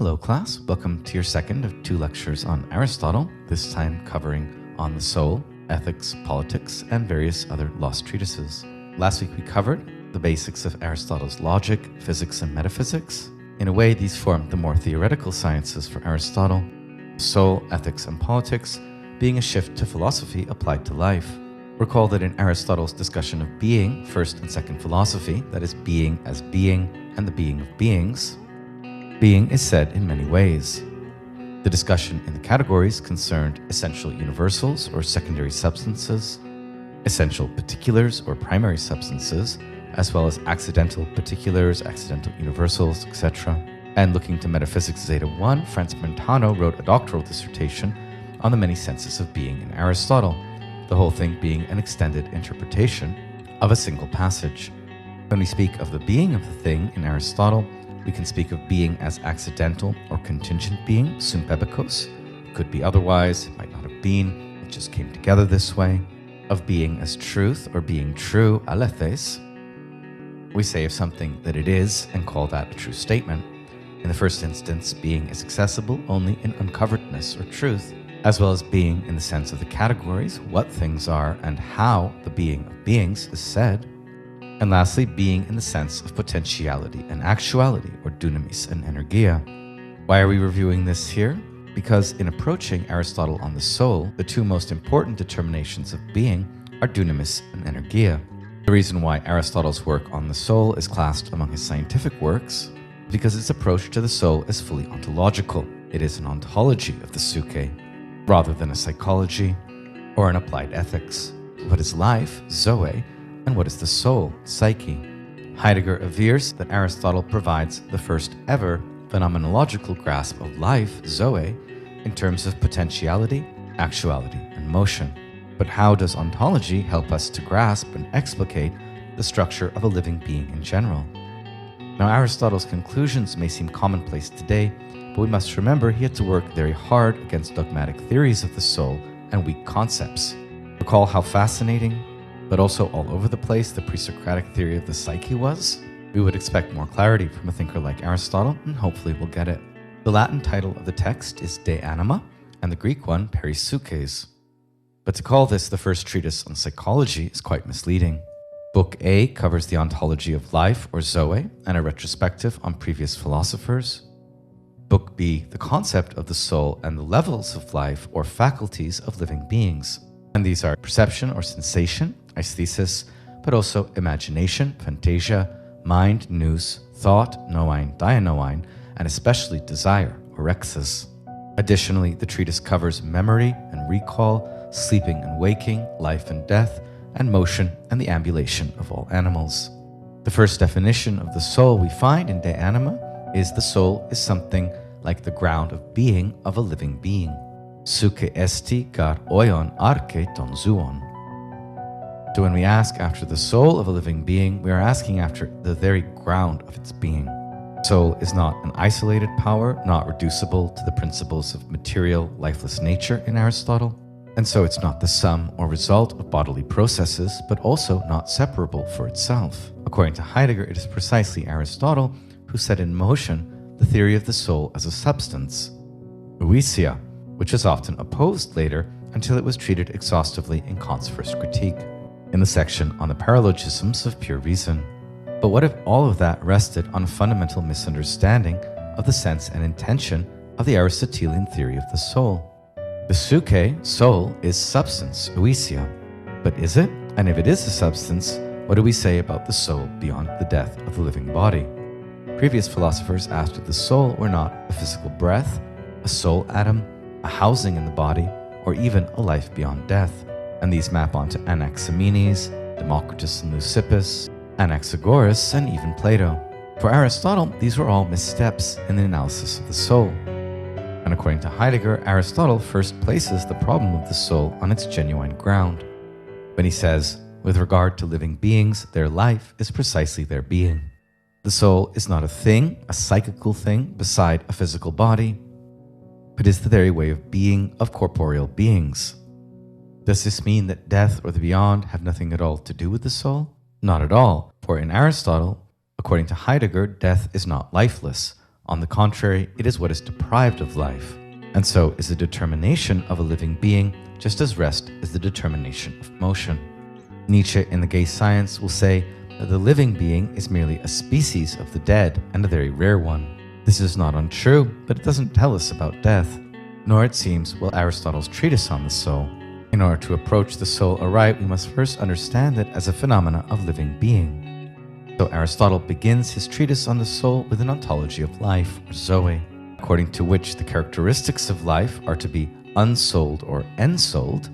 Hello class, welcome to your second of 2 lectures on Aristotle, this time covering on the soul, ethics, politics, and various other lost treatises. Last week we covered the basics of Aristotle's logic, physics, and metaphysics. In a way, these form the more theoretical sciences for Aristotle, soul, ethics, and politics being a shift to philosophy applied to life. Recall that in Aristotle's discussion of being, first and second philosophy, that is being as being and the being of beings, being is said in many ways. The discussion in the categories concerned essential universals or secondary substances, essential particulars or primary substances, as well as accidental particulars, accidental universals, etc. And looking to Metaphysics Zeta 1, Franz Brentano wrote a doctoral dissertation on the many senses of being in Aristotle, the whole thing being an extended interpretation of a single passage. When we speak of the being of the thing in Aristotle, we can speak of being as accidental or contingent being, sympebikos. It could be otherwise, it might not have been, it just came together this way. Of being as truth or being true, alethes. We say of something that it is and call that a true statement. In the first instance, being is accessible only in uncoveredness or truth, as well as being in the sense of the categories, what things are and how the being of beings is said. And lastly, being in the sense of potentiality and actuality, or dunamis and energia. Why are we reviewing this here? Because in approaching Aristotle on the soul, the two most important determinations of being are dunamis and energia. The reason why Aristotle's work on the soul is classed among his scientific works is because its approach to the soul is fully ontological. It is an ontology of the psyche, rather than a psychology or an applied ethics. What is life, zoe, and what is the soul, psyche? Heidegger avers that Aristotle provides the first ever phenomenological grasp of life, zoe, in terms of potentiality, actuality, and motion. But how does ontology help us to grasp and explicate the structure of a living being in general? Now, Aristotle's conclusions may seem commonplace today, but we must remember he had to work very hard against dogmatic theories of the soul and weak concepts. Recall how fascinating, but also all over the place the pre-Socratic theory of the psyche was? We would expect more clarity from a thinker like Aristotle, and hopefully we'll get it. The Latin title of the text is De Anima, and the Greek one, Peripsyches. But to call this the first treatise on psychology is quite misleading. Book A covers the ontology of life, or zoe, and a retrospective on previous philosophers. Book B, the concept of the soul and the levels of life, or faculties of living beings. And these are perception or sensation, aesthesis, but also imagination, fantasia, mind, nous, thought, noein, dianoein, and especially desire, orexis. Additionally, the treatise covers memory and recall, sleeping and waking, life and death, and motion and the ambulation of all animals. The first definition of the soul we find in De Anima is the soul is something like the ground of being of a living being. Psyche esti gar oion arche ton zoon. So when we ask after the soul of a living being, we are asking after the very ground of its being. Soul is not an isolated power, not reducible to the principles of material, lifeless nature in Aristotle, and so it's not the sum or result of bodily processes, but also not separable for itself. According to Heidegger, it is precisely Aristotle who set in motion the theory of the soul as a substance, ousia, which is often opposed later until it was treated exhaustively in Kant's first critique, in the section on the paralogisms of pure reason. But what if all of that rested on a fundamental misunderstanding of the sense and intention of the Aristotelian theory of the soul? The psyche, soul, is substance, ousia. But is it? And if it is a substance, what do we say about the soul beyond the death of the living body? Previous philosophers asked if the soul were not a physical breath, a soul atom, a housing in the body, or even a life beyond death. And these map onto Anaximenes, Democritus and Leucippus, Anaxagoras, and even Plato. For Aristotle, these were all missteps in the analysis of the soul. And according to Heidegger, Aristotle first places the problem of the soul on its genuine ground, when he says, with regard to living beings, their life is precisely their being. The soul is not a thing, a psychical thing beside a physical body, but is the very way of being of corporeal beings. Does this mean that death or the beyond have nothing at all to do with the soul? Not at all, for in Aristotle, according to Heidegger, death is not lifeless. On the contrary, it is what is deprived of life, and so is the determination of a living being, just as rest is the determination of motion. Nietzsche in The Gay Science will say that the living being is merely a species of the dead, and a very rare one. This is not untrue, but it doesn't tell us about death, nor it seems will Aristotle's treatise on the soul. In order to approach the soul aright, we must first understand it as a phenomena of living being. So Aristotle begins his treatise on the soul with an ontology of life, or zoe, according to which the characteristics of life are to be unsouled or ensouled.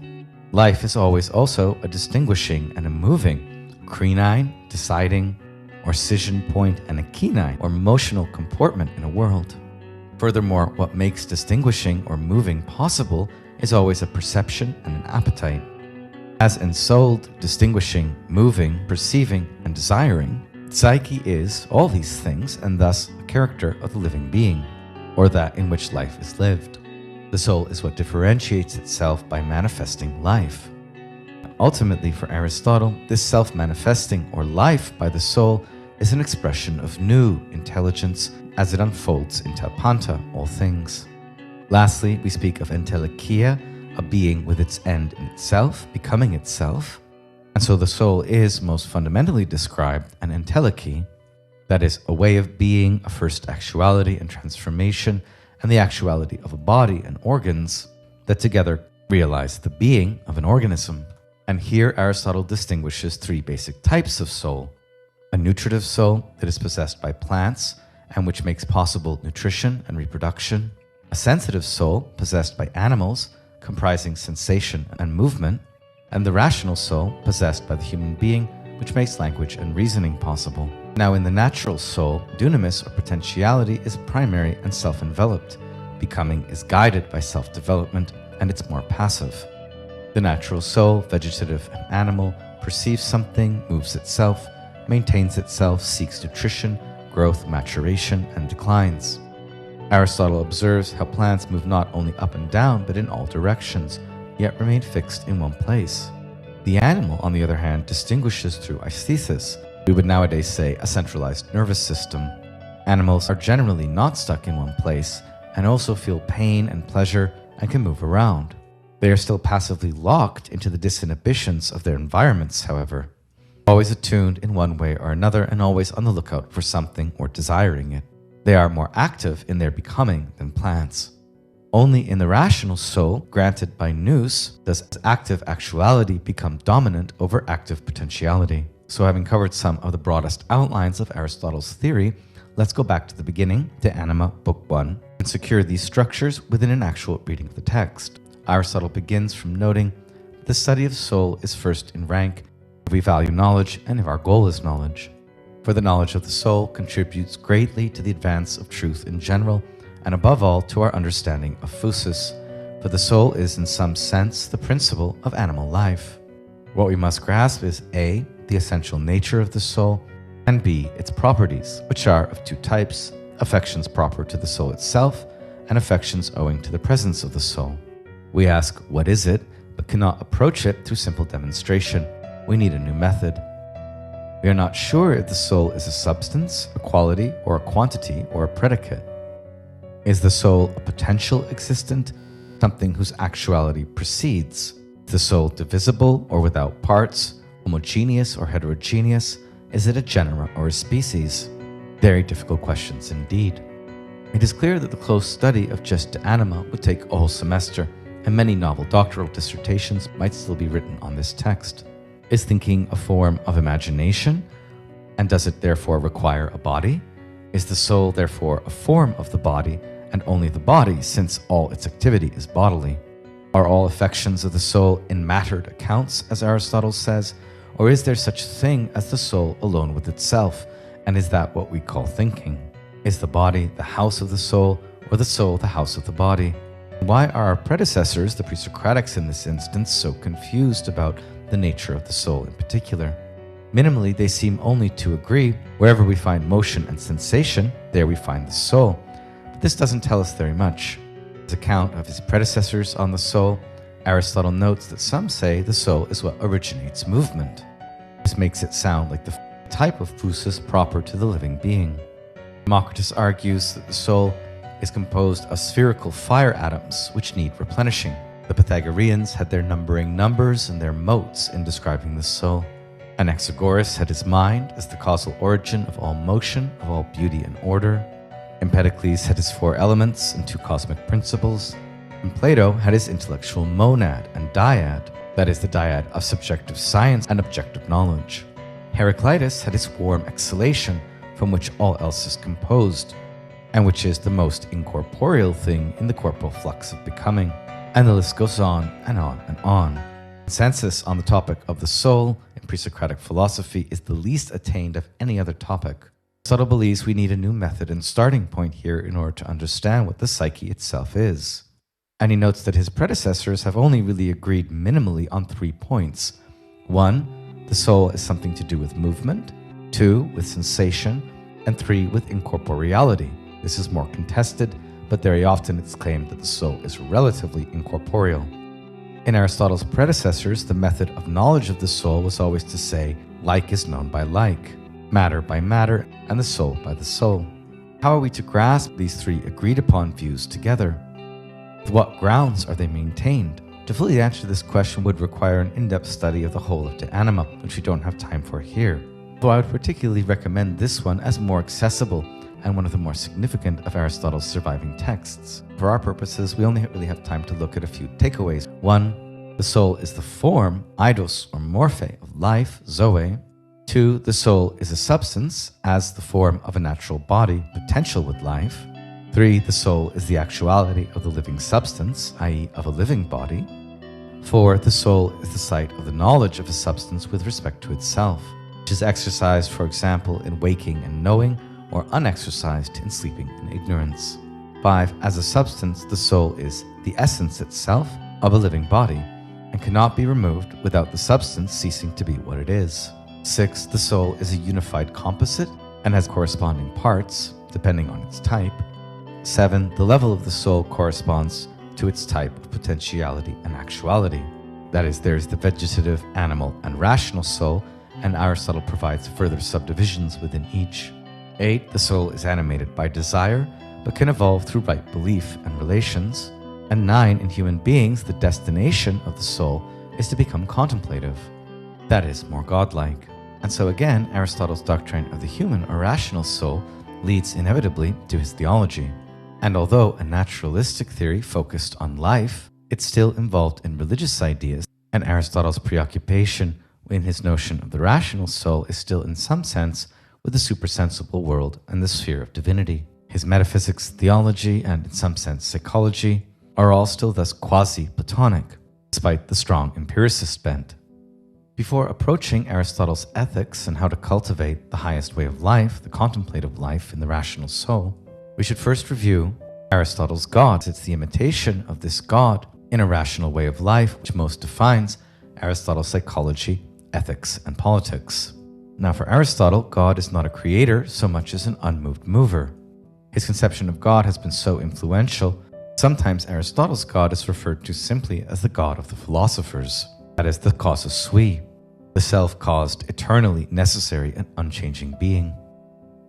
Life is always also a distinguishing and a moving, crenine, deciding, or scission point, and a kenine, or motional comportment in a world. Furthermore, what makes distinguishing or moving possible is always a perception and an appetite. As ensouled, distinguishing, moving, perceiving, and desiring, psyche is all these things, and thus the character of the living being, or that in which life is lived. The soul is what differentiates itself by manifesting life. Ultimately, for Aristotle, this self-manifesting or life by the soul is an expression of new intelligence as it unfolds into panta, all things. Lastly, we speak of entelecheia, a being with its end in itself, becoming itself. And so the soul is most fundamentally described an entelechy, that is, a way of being, a first actuality and transformation, and the actuality of a body and organs that together realize the being of an organism. And here Aristotle distinguishes three basic types of soul: a nutritive soul that is possessed by plants and which makes possible nutrition and reproduction, a sensitive soul possessed by animals comprising sensation and movement, and the rational soul possessed by the human being which makes language and reasoning possible. Now in the natural soul, dunamis or potentiality is primary and self-enveloped. Becoming is guided by self-development, and it's more passive. The natural soul, vegetative and animal, perceives something, moves itself, maintains itself, seeks nutrition, growth, maturation, and declines. Aristotle observes how plants move not only up and down, but in all directions, yet remain fixed in one place. The animal, on the other hand, distinguishes through aesthesis. We would nowadays say a centralized nervous system. Animals are generally not stuck in one place, and also feel pain and pleasure and can move around. They are still passively locked into the disinhibitions of their environments, however, always attuned in one way or another and always on the lookout for something or desiring it. They are more active in their becoming than plants. Only in the rational soul, granted by nous, does active actuality become dominant over active potentiality. So having covered some of the broadest outlines of Aristotle's theory, let's go back to the beginning, to Anima, Book 1, and secure these structures within an actual reading of the text. Aristotle begins from noting the study of soul is first in rank if we value knowledge and if our goal is knowledge. For the knowledge of the soul contributes greatly to the advance of truth in general, and above all to our understanding of physis, for the soul is in some sense the principle of animal life. What we must grasp is A, the essential nature of the soul, and B, its properties, which are of two types: affections proper to the soul itself, and affections owing to the presence of the soul. We ask, what is it, but cannot approach it through simple demonstration. We need a new method. We are not sure if the soul is a substance, a quality, or a quantity, or a predicate. Is the soul a potential existent, something whose actuality precedes? Is the soul divisible or without parts, homogeneous or heterogeneous? Is it a genera or a species? Very difficult questions indeed. It is clear that the close study of just de anima would take a whole semester, and many novel doctoral dissertations might still be written on this text. Is thinking a form of imagination? And does it therefore require a body? Is the soul therefore a form of the body, and only the body, since all its activity is bodily? Are all affections of the soul enmattered accounts, as Aristotle says, or is there such a thing as the soul alone with itself, and is that what we call thinking? Is the body the house of the soul, or the soul the house of the body? Why are our predecessors, the pre-Socratics in this instance, so confused about the nature of the soul in particular? Minimally, they seem only to agree wherever we find motion and sensation, there we find the soul. But this doesn't tell us very much. In his account of his predecessors on the soul, Aristotle notes that some say the soul is what originates movement. This makes it sound like the type of physis proper to the living being. Democritus argues that the soul is composed of spherical fire atoms which need replenishing. The Pythagoreans had their numbering numbers and their motes in describing the soul. Anaxagoras had his mind as the causal origin of all motion, of all beauty and order. Empedocles had his 4 elements and 2 cosmic principles. And Plato had his intellectual monad and dyad, that is the dyad of subjective science and objective knowledge. Heraclitus had his warm exhalation from which all else is composed, and which is the most incorporeal thing in the corporal flux of becoming. And the list goes on and on and on. Consensus on the topic of the soul in pre-Socratic philosophy is the least attained of any other topic. Aristotle believes we need a new method and starting point here in order to understand what the psyche itself is. And he notes that his predecessors have only really agreed minimally on 3 points. 1, the soul is something to do with movement. 2, with sensation. And 3, with incorporeality. This is more contested, but very often it's claimed that the soul is relatively incorporeal. In Aristotle's predecessors, the method of knowledge of the soul was always to say, like is known by like, matter by matter, and the soul by the soul. How are we to grasp these 3 agreed upon views together? With what grounds are they maintained? To fully answer this question would require an in-depth study of the whole of De Anima, which we don't have time for here. Though I would particularly recommend this one as more accessible and one of the more significant of Aristotle's surviving texts. For our purposes, we only really have time to look at a few takeaways. 1, the soul is the form, eidos or morphe, of life, zoe. 2, the soul is a substance, as the form of a natural body, potential with life. 3, the soul is the actuality of the living substance, i.e. of a living body. 4, the soul is the site of the knowledge of a substance with respect to itself, which is exercised, for example, in waking and knowing, or unexercised in sleeping and ignorance. 5, as a substance, the soul is the essence itself of a living body, and cannot be removed without the substance ceasing to be what it is. 6, the soul is a unified composite and has corresponding parts, depending on its type. 7, the level of the soul corresponds to its type of potentiality and actuality. That is, there is the vegetative, animal, and rational soul, and Aristotle provides further subdivisions within each. 8, the soul is animated by desire, but can evolve through right belief and relations. And 9, in human beings, the destination of the soul is to become contemplative. That is, more godlike. And so again, Aristotle's doctrine of the human or rational soul leads inevitably to his theology. And although a naturalistic theory focused on life, it's still involved in religious ideas, and Aristotle's preoccupation in his notion of the rational soul is still in some sense with the supersensible world and the sphere of divinity. His metaphysics, theology, and in some sense psychology are all still thus quasi-Platonic, despite the strong empiricist bent. Before approaching Aristotle's ethics and how to cultivate the highest way of life, the contemplative life in the rational soul, we should first review Aristotle's God. It's the imitation of this God in a rational way of life which most defines Aristotle's psychology, ethics, and politics. Now, for Aristotle, God is not a creator so much as an unmoved mover. His conception of God has been so influential, sometimes Aristotle's God is referred to simply as the God of the philosophers, that is, the causus sui, the self-caused, eternally necessary and unchanging being.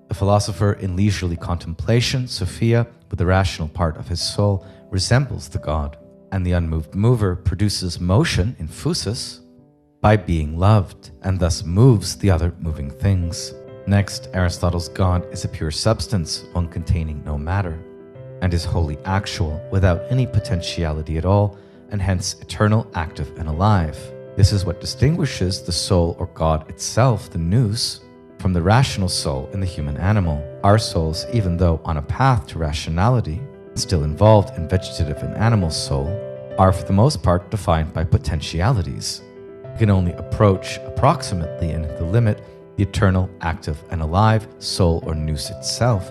The philosopher in leisurely contemplation, Sophia, with the rational part of his soul, resembles the God, and the unmoved mover produces motion in phusis, by being loved, and thus moves the other moving things. Next, Aristotle's God is a pure substance, one containing no matter, and is wholly actual, without any potentiality at all, and hence eternal, active, and alive. This is what distinguishes the soul or God itself, the nous, from the rational soul in the human animal. Our souls, even though on a path to rationality, still involved in vegetative and animal soul, are for the most part defined by potentialities. We can only approach approximately and at the limit the eternal, active, and alive soul or nous itself,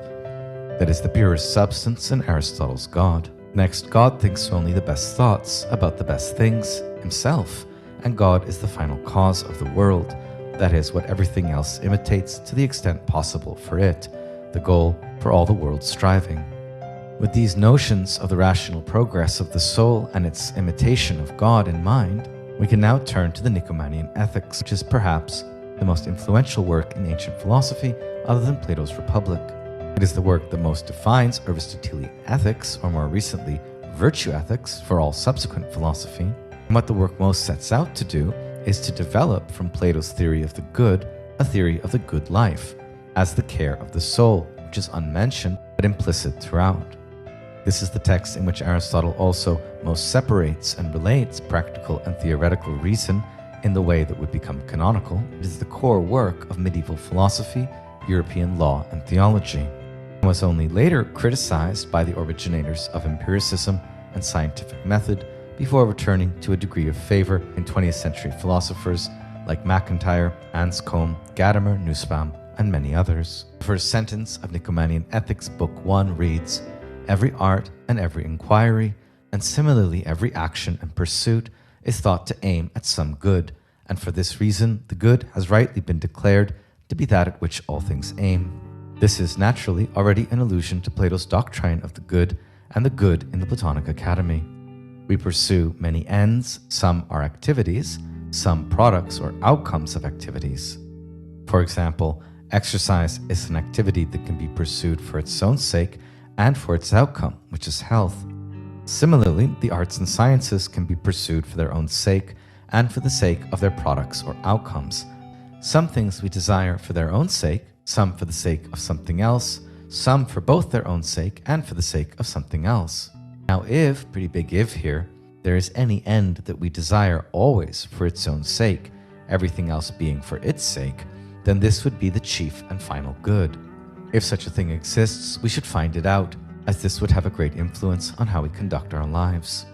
that is the purest substance in Aristotle's God. Next, God thinks only the best thoughts about the best things, himself, and God is the final cause of the world, that is what everything else imitates to the extent possible for it, the goal for all the world's striving. With these notions of the rational progress of the soul and its imitation of God in mind, we can now turn to the Nicomachean Ethics, which is perhaps the most influential work in ancient philosophy other than Plato's Republic. It is the work that most defines Aristotelian ethics, or more recently, virtue ethics, for all subsequent philosophy. And what the work most sets out to do is to develop from Plato's theory of the good a theory of the good life, as the care of the soul, which is unmentioned but implicit throughout. This is the text in which Aristotle also most separates and relates practical and theoretical reason in the way that would become canonical. It is the core work of medieval philosophy, European law, and theology, and was only later criticized by the originators of empiricism and scientific method before returning to a degree of favor in 20th century philosophers like MacIntyre, Anscombe, Gadamer, Nussbaum, and many others. The first sentence of Nicomachean Ethics, Book 1 reads, "Every art and every inquiry, and similarly every action and pursuit, is thought to aim at some good, and for this reason the good has rightly been declared to be that at which all things aim." This is naturally already an allusion to Plato's doctrine of the good and the good in the Platonic Academy. We pursue many ends, some are activities, some products or outcomes of activities. For example, exercise is an activity that can be pursued for its own sake and for its outcome, which is health. Similarly, the arts and sciences can be pursued for their own sake and for the sake of their products or outcomes. Some things we desire for their own sake, some for the sake of something else, some for both their own sake and for the sake of something else. Now if, pretty big if here, there is any end that we desire always for its own sake, everything else being for its sake, then this would be the chief and final good. If such a thing exists, we should find it out, as this would have a great influence on how we conduct our lives.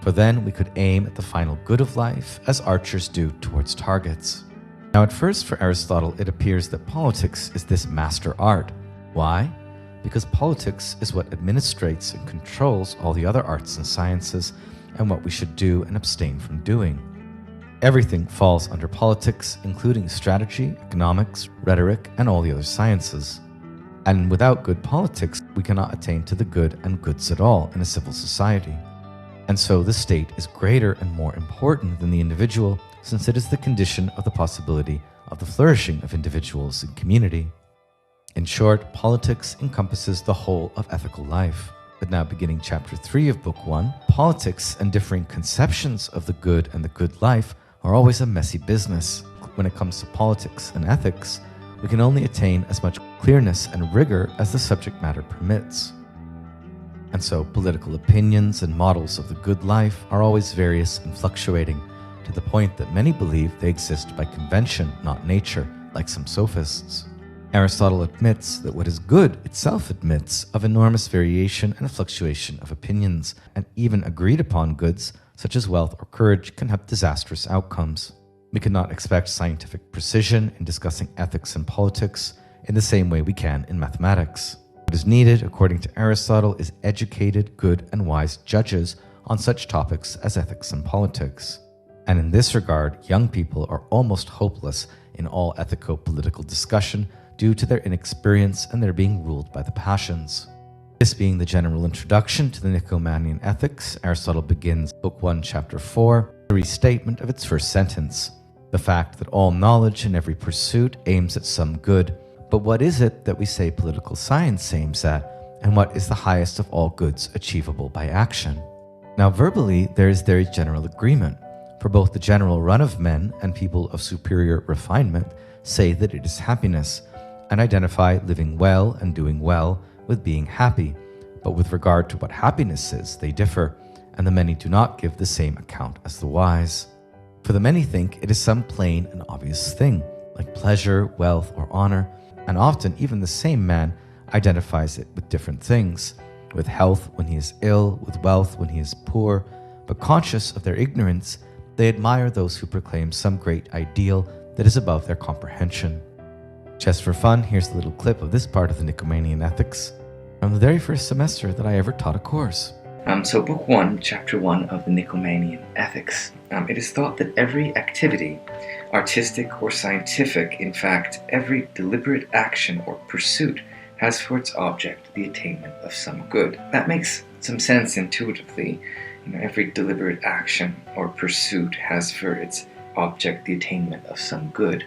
For then we could aim at the final good of life as archers do towards targets. Now at first for Aristotle it appears that politics is this master art. Why? Because politics is what administrates and controls all the other arts and sciences and what we should do and abstain from doing. Everything falls under politics, including strategy, economics, rhetoric, and all the other sciences. And without good politics, we cannot attain to the good and goods at all in a civil society. And so the state is greater and more important than the individual, since it is the condition of the possibility of the flourishing of individuals and community. In short, politics encompasses the whole of ethical life. But now beginning chapter 3 of Book 1, politics and differing conceptions of the good and the good life are always a messy business. When it comes to politics and ethics, we can only attain as much clearness and rigor as the subject matter permits. And so political opinions and models of the good life are always various and fluctuating, to the point that many believe they exist by convention, not nature, like some sophists. Aristotle admits that what is good itself admits of enormous variation and fluctuation of opinions, and even agreed upon goods, such as wealth or courage, can have disastrous outcomes. We cannot expect scientific precision in discussing ethics and politics in the same way we can in mathematics. What is needed, according to Aristotle, is educated, good, and wise judges on such topics as ethics and politics. And in this regard, young people are almost hopeless in all ethico-political discussion due to their inexperience and their being ruled by the passions. This being the general introduction to the Nicomachean Ethics, Aristotle begins Book 1, Chapter 4, a restatement of its first sentence. The fact that all knowledge and every pursuit aims at some good. But what is it that we say political science aims at, and what is the highest of all goods achievable by action? Now verbally, there is very general agreement, for both the general run of men and people of superior refinement say that it is happiness, and identify living well and doing well with being happy. But with regard to what happiness is, they differ, and the many do not give the same account as the wise. For the many think it is some plain and obvious thing, like pleasure, wealth, or honor, and often even the same man identifies it with different things, with health when he is ill, with wealth when he is poor, but conscious of their ignorance, they admire those who proclaim some great ideal that is above their comprehension. Just for fun, here's a little clip of this part of the Nicomachean Ethics from the very first semester that I ever taught a course. So Book 1, Chapter 1 of the Nicomachean Ethics. It is thought that every activity, artistic or scientific, in fact, every deliberate action or pursuit, has for its object the attainment of some good. That makes some sense intuitively. Every deliberate action or pursuit has for its object the attainment of some good.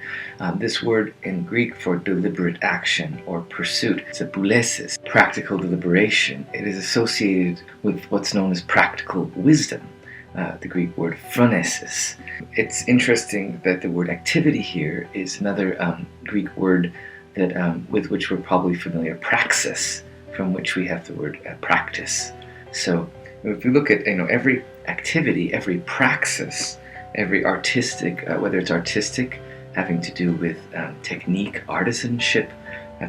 This word in Greek for deliberate action or pursuit is a boulesis, practical deliberation. It is associated with what's known as practical wisdom, the Greek word phronesis. It's interesting that the word activity here is another Greek word that with which we're probably familiar, praxis, from which we have the word practice. So if we look at every activity, every praxis, every artistic, whether it's artistic, having to do with technique, artisanship,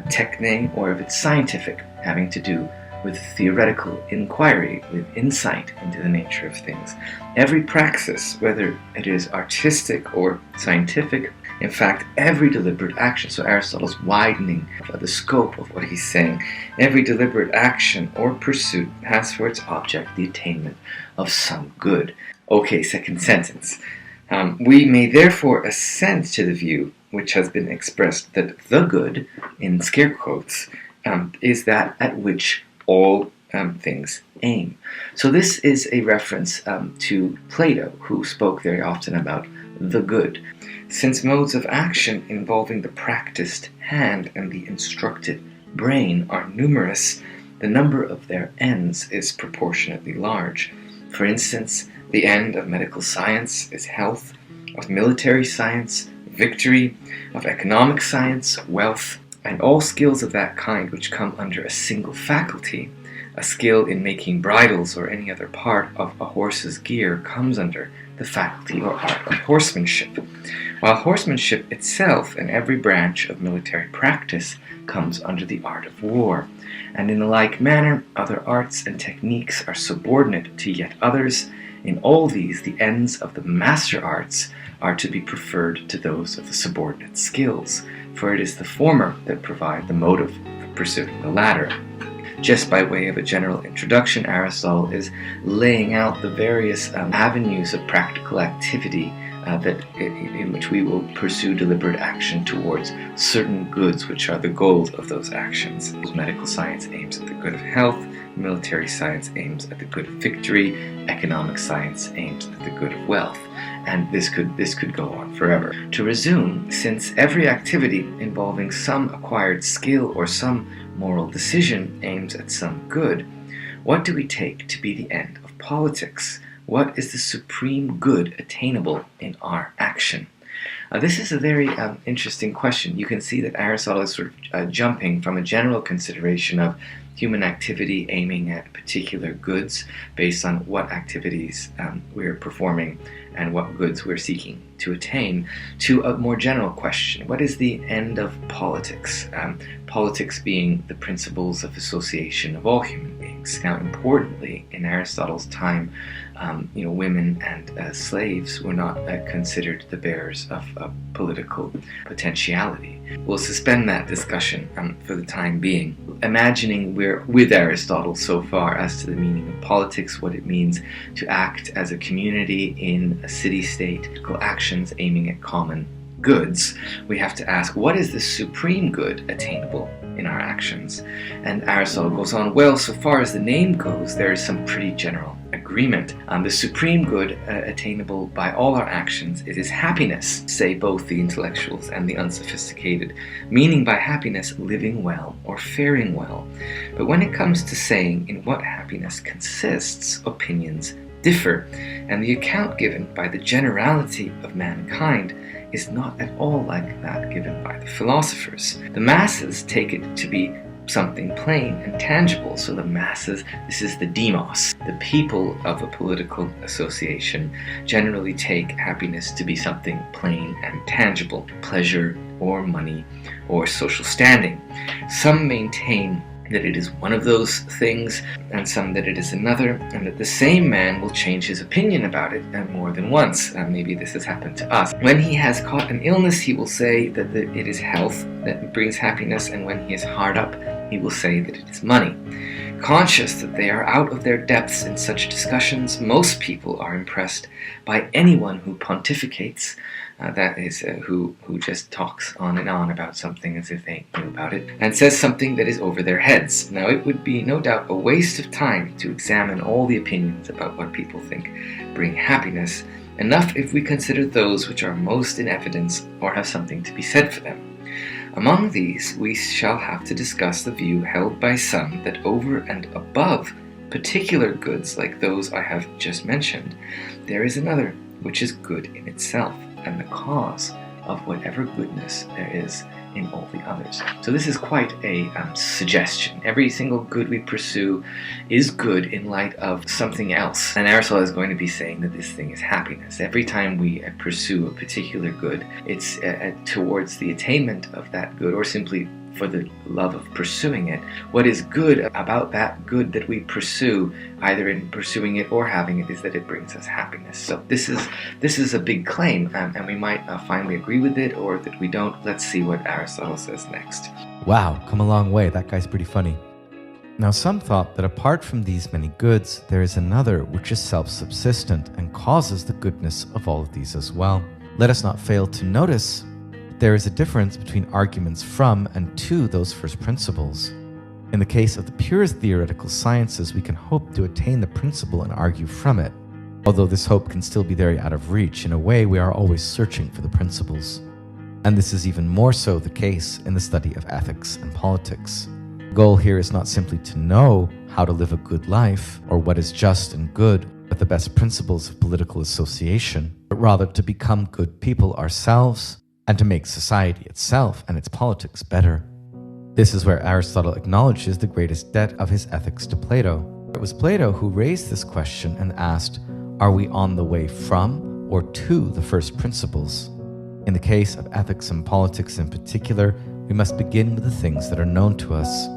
techne, or if it's scientific, having to do with theoretical inquiry, with insight into the nature of things. Every praxis, whether it is artistic or scientific, in fact, every deliberate action, so Aristotle's widening the scope of what he's saying, every deliberate action or pursuit has for its object the attainment of some good. Okay, second sentence. We may therefore assent to the view which has been expressed that the good, in scare quotes, is that at which all things aim. So this is a reference to Plato, who spoke very often about the good. Since modes of action involving the practiced hand and the instructed brain are numerous, the number of their ends is proportionately large. For instance, the end of medical science is health, of military science, victory, of economic science, wealth, and all skills of that kind which come under a single faculty. A skill in making bridles or any other part of a horse's gear comes under the faculty or art of horsemanship, while horsemanship itself and every branch of military practice comes under the art of war. And in a like manner, other arts and techniques are subordinate to yet others. In all these, the ends of the master arts are to be preferred to those of the subordinate skills, for it is the former that provide the motive for pursuing the latter. Just by way of a general introduction, Aristotle is laying out the various avenues of practical activity in which we will pursue deliberate action towards certain goods which are the goals of those actions. Medical science aims at the good of health, military science aims at the good of victory, economic science aims at the good of wealth. And this could go on forever. To resume, since every activity involving some acquired skill or some moral decision aims at some good, what do we take to be the end of politics? What is the supreme good attainable in our action? This is a very interesting question. You can see that Aristotle is sort of jumping from a general consideration of human activity aiming at particular goods based on what activities we're performing and what goods we're seeking to attain, to a more general question. What is the end of politics? Politics being the principles of association of all human beings. Now, importantly, in Aristotle's time, women and slaves were not considered the bearers of political potentiality. We'll suspend that discussion for the time being, imagining we're with Aristotle so far as to the meaning of politics, what it means to act as a community in a city-state, actions aiming at common goods. We have to ask, what is the supreme good attainable in our actions? And Aristotle goes on, well, so far as the name goes, there is some pretty general agreement. The supreme good attainable by all our actions, it is happiness, say both the intellectuals and the unsophisticated, meaning by happiness living well or faring well. But when it comes to saying in what happiness consists, opinions differ, and the account given by the generality of mankind is not at all like that given by the philosophers. The masses take it to be something plain and tangible. So the masses, this is the demos. The people of a political association generally take happiness to be something plain and tangible, pleasure or money or social standing. Some maintain that it is one of those things, and some that it is another, and that the same man will change his opinion about it more than once. Maybe this has happened to us. When he has caught an illness, he will say that it is health that brings happiness, and when he is hard up, he will say that it is money. Conscious that they are out of their depths in such discussions, most people are impressed by anyone who pontificates, That is who just talks on and on about something as if they knew about it, and says something that is over their heads. Now, it would be no doubt a waste of time to examine all the opinions about what people think bring happiness, enough if we consider those which are most in evidence or have something to be said for them. Among these, we shall have to discuss the view held by some that over and above particular goods like those I have just mentioned, there is another which is good in itself, and the cause of whatever goodness there is in all the others. So this is quite a suggestion. Every single good we pursue is good in light of something else. And Aristotle is going to be saying that this thing is happiness. Every time we pursue a particular good, it's towards the attainment of that good, or simply for the love of pursuing it. What is good about that good that we pursue, either in pursuing it or having it, is that it brings us happiness. So this is a big claim, and we might find we agree with it or that we don't. Let's see what Aristotle says next. Wow, come a long way. That guy's pretty funny. Now, some thought that apart from these many goods, there is another which is self-subsistent and causes the goodness of all of these as well. Let us not fail to notice there is a difference between arguments from and to those first principles. In the case of the purest theoretical sciences, we can hope to attain the principle and argue from it, although this hope can still be very out of reach. In a way, we are always searching for the principles. And this is even more so the case in the study of ethics and politics. The goal here is not simply to know how to live a good life or what is just and good with the best principles of political association, but rather to become good people ourselves and to make society itself and its politics better. This is where Aristotle acknowledges the greatest debt of his ethics to Plato. It was Plato who raised this question and asked, are we on the way from or to the first principles? In the case of ethics and politics in particular, we must begin with the things that are known to us.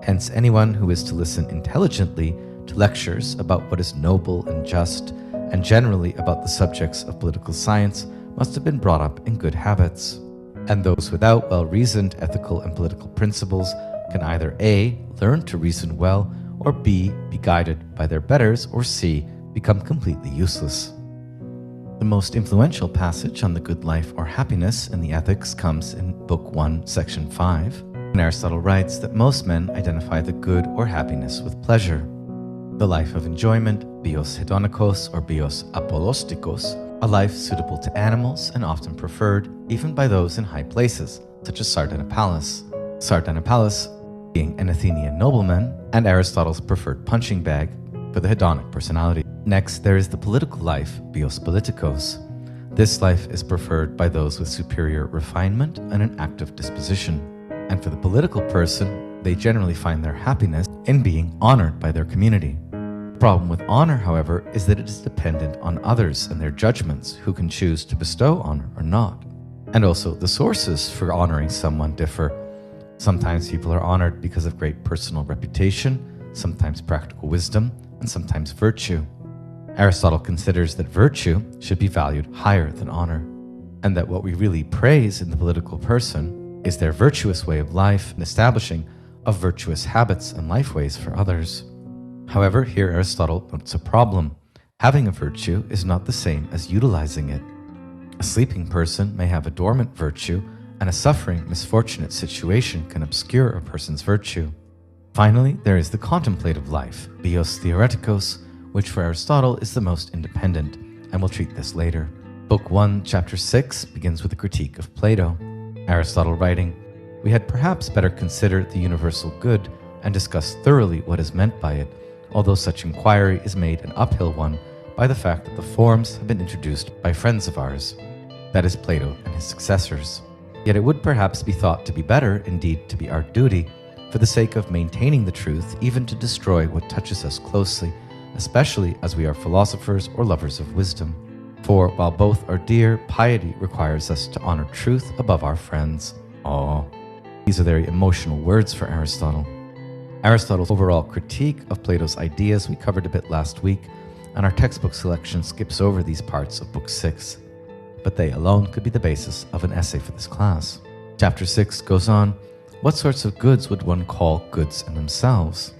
Hence, anyone who is to listen intelligently to lectures about what is noble and just, and generally about the subjects of political science, must have been brought up in good habits. And those without well-reasoned ethical and political principles can either A, learn to reason well, or B, be guided by their betters, or C, become completely useless. The most influential passage on the good life or happiness in the Ethics comes in Book 1, Section 5, when Aristotle writes that most men identify the good or happiness with pleasure. The life of enjoyment, bios hedonikos or bios apolostikos, a life suitable to animals and often preferred even by those in high places, such as Sardanapalus. Sardanapalus being an Athenian nobleman and Aristotle's preferred punching bag for the hedonic personality. Next, there is the political life, bios politikos. This life is preferred by those with superior refinement and an active disposition. And for the political person, they generally find their happiness in being honored by their community. The problem with honor, however, is that it is dependent on others and their judgments who can choose to bestow honor or not. And also, the sources for honoring someone differ. Sometimes people are honored because of great personal reputation, sometimes practical wisdom, and sometimes virtue. Aristotle considers that virtue should be valued higher than honor, and that what we really praise in the political person is their virtuous way of life and establishing of virtuous habits and life ways for others. However, here Aristotle notes a problem. Having a virtue is not the same as utilizing it. A sleeping person may have a dormant virtue, and a suffering, misfortunate situation can obscure a person's virtue. Finally, there is the contemplative life, bios theoretikos, which for Aristotle is the most independent, and we'll treat this later. Book 1, Chapter 6 begins with a critique of Plato. Aristotle writing, "We had perhaps better consider the universal good and discuss thoroughly what is meant by it, although such inquiry is made an uphill one by the fact that the forms have been introduced by friends of ours, that is Plato and his successors. Yet it would perhaps be thought to be better, indeed to be our duty, for the sake of maintaining the truth, even to destroy what touches us closely, especially as we are philosophers or lovers of wisdom. For while both are dear, piety requires us to honor truth above our friends." These are very emotional words for Aristotle. Aristotle's overall critique of Plato's ideas we covered a bit last week, and our textbook selection skips over these parts of Book 6. But they alone could be the basis of an essay for this class. Chapter 6 goes on, what sorts of goods would one call goods in themselves?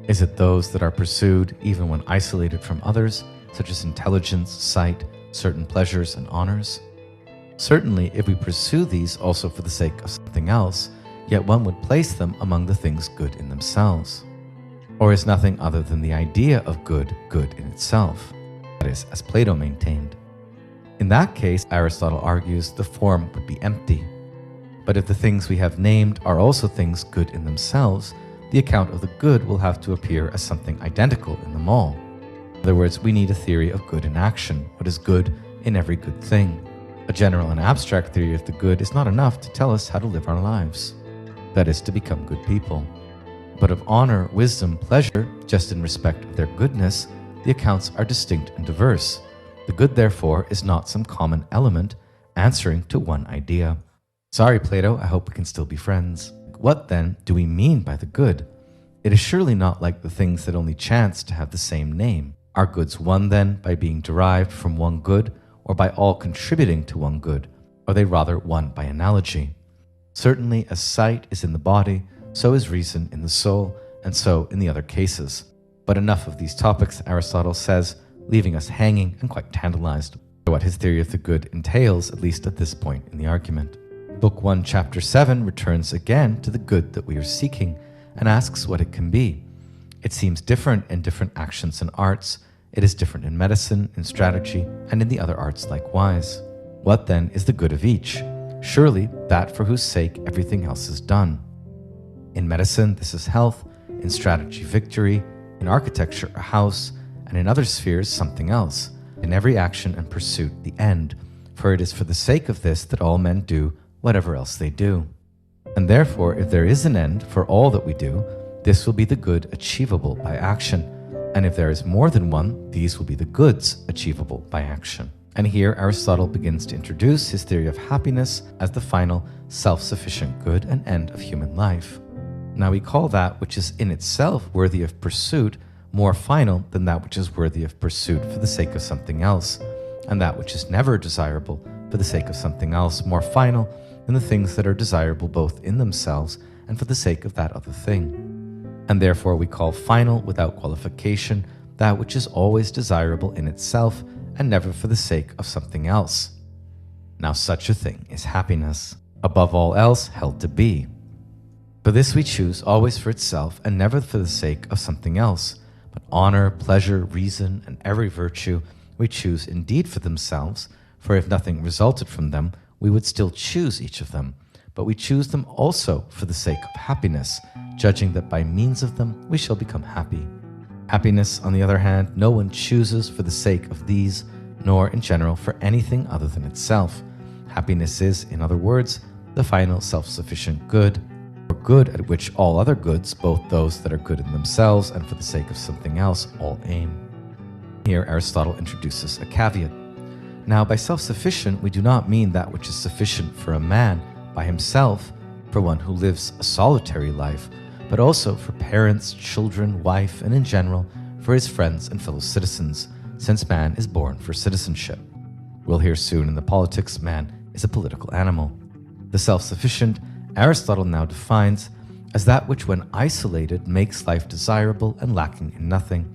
Is it those that are pursued even when isolated from others, such as intelligence, sight, certain pleasures and honors? Certainly, if we pursue these also for the sake of something else, yet one would place them among the things good in themselves. Or is nothing other than the idea of good good in itself? That is, as Plato maintained. In that case, Aristotle argues, the form would be empty. But if the things we have named are also things good in themselves, the account of the good will have to appear as something identical in them all. In other words, we need a theory of good in action, what is good in every good thing. A general and abstract theory of the good is not enough to tell us how to live our lives. That is, to become good people. But of honor, wisdom, pleasure, just in respect of their goodness, the accounts are distinct and diverse. The good, therefore, is not some common element answering to one idea. Sorry, Plato, I hope we can still be friends. What, then, do we mean by the good? It is surely not like the things that only chance to have the same name. Are goods one, then, by being derived from one good, or by all contributing to one good? Or are they rather one by analogy? Certainly, as sight is in the body, so is reason in the soul, and so in the other cases. But enough of these topics, Aristotle says, leaving us hanging and quite tantalized by what his theory of the good entails, at least at this point in the argument. Book 1, Chapter 7 returns again to the good that we are seeking and asks what it can be. It seems different in different actions and arts. It is different in medicine, in strategy, and in the other arts likewise. What then is the good of each? Surely that for whose sake everything else is done. In medicine, this is health, in strategy, victory, in architecture, a house, and in other spheres, something else. In every action and pursuit, the end, for it is for the sake of this that all men do whatever else they do. And therefore, if there is an end for all that we do, this will be the good achievable by action. And if there is more than one, these will be the goods achievable by action. And here Aristotle begins to introduce his theory of happiness as the final self-sufficient good and end of human life. Now we call that which is in itself worthy of pursuit more final than that which is worthy of pursuit for the sake of something else, and that which is never desirable for the sake of something else more final than the things that are desirable both in themselves and for the sake of that other thing. And therefore we call final without qualification that which is always desirable in itself and never for the sake of something else. Now such a thing is happiness, above all else held to be. For this we choose always for itself and never for the sake of something else, but honor, pleasure, reason, and every virtue we choose indeed for themselves, for if nothing resulted from them, we would still choose each of them, but we choose them also for the sake of happiness, judging that by means of them we shall become happy. Happiness, on the other hand, no one chooses for the sake of these, nor in general for anything other than itself. Happiness is, in other words, the final self-sufficient good, or good at which all other goods, both those that are good in themselves and for the sake of something else, all aim. Here Aristotle introduces a caveat. Now, by self-sufficient, we do not mean that which is sufficient for a man by himself, for one who lives a solitary life, but also for parents, children, wife, and in general, for his friends and fellow citizens, since man is born for citizenship. We'll hear soon in the Politics, man is a political animal. The self-sufficient, Aristotle now defines as that which when isolated makes life desirable and lacking in nothing,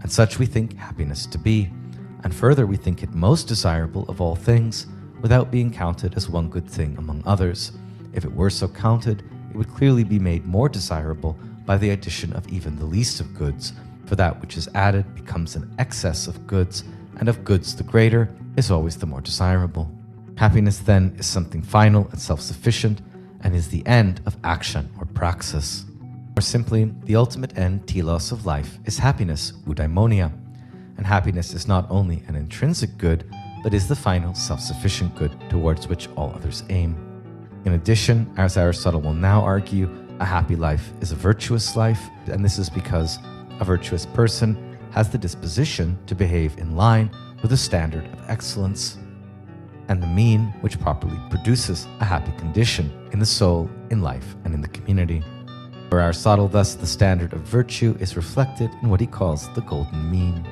and such we think happiness to be. And further, we think it most desirable of all things, without being counted as one good thing among others. If it were so counted, it would clearly be made more desirable by the addition of even the least of goods, for that which is added becomes an excess of goods, and of goods the greater is always the more desirable. Happiness, then, is something final and self-sufficient, and is the end of action or praxis. Or simply, the ultimate end, telos, of life is happiness, eudaimonia. And happiness is not only an intrinsic good, but is the final self-sufficient good towards which all others aim. In addition, as Aristotle will now argue, a happy life is a virtuous life, and this is because a virtuous person has the disposition to behave in line with a standard of excellence, and the mean which properly produces a happy condition in the soul, in life, and in the community. For Aristotle, thus, the standard of virtue is reflected in what he calls the golden mean.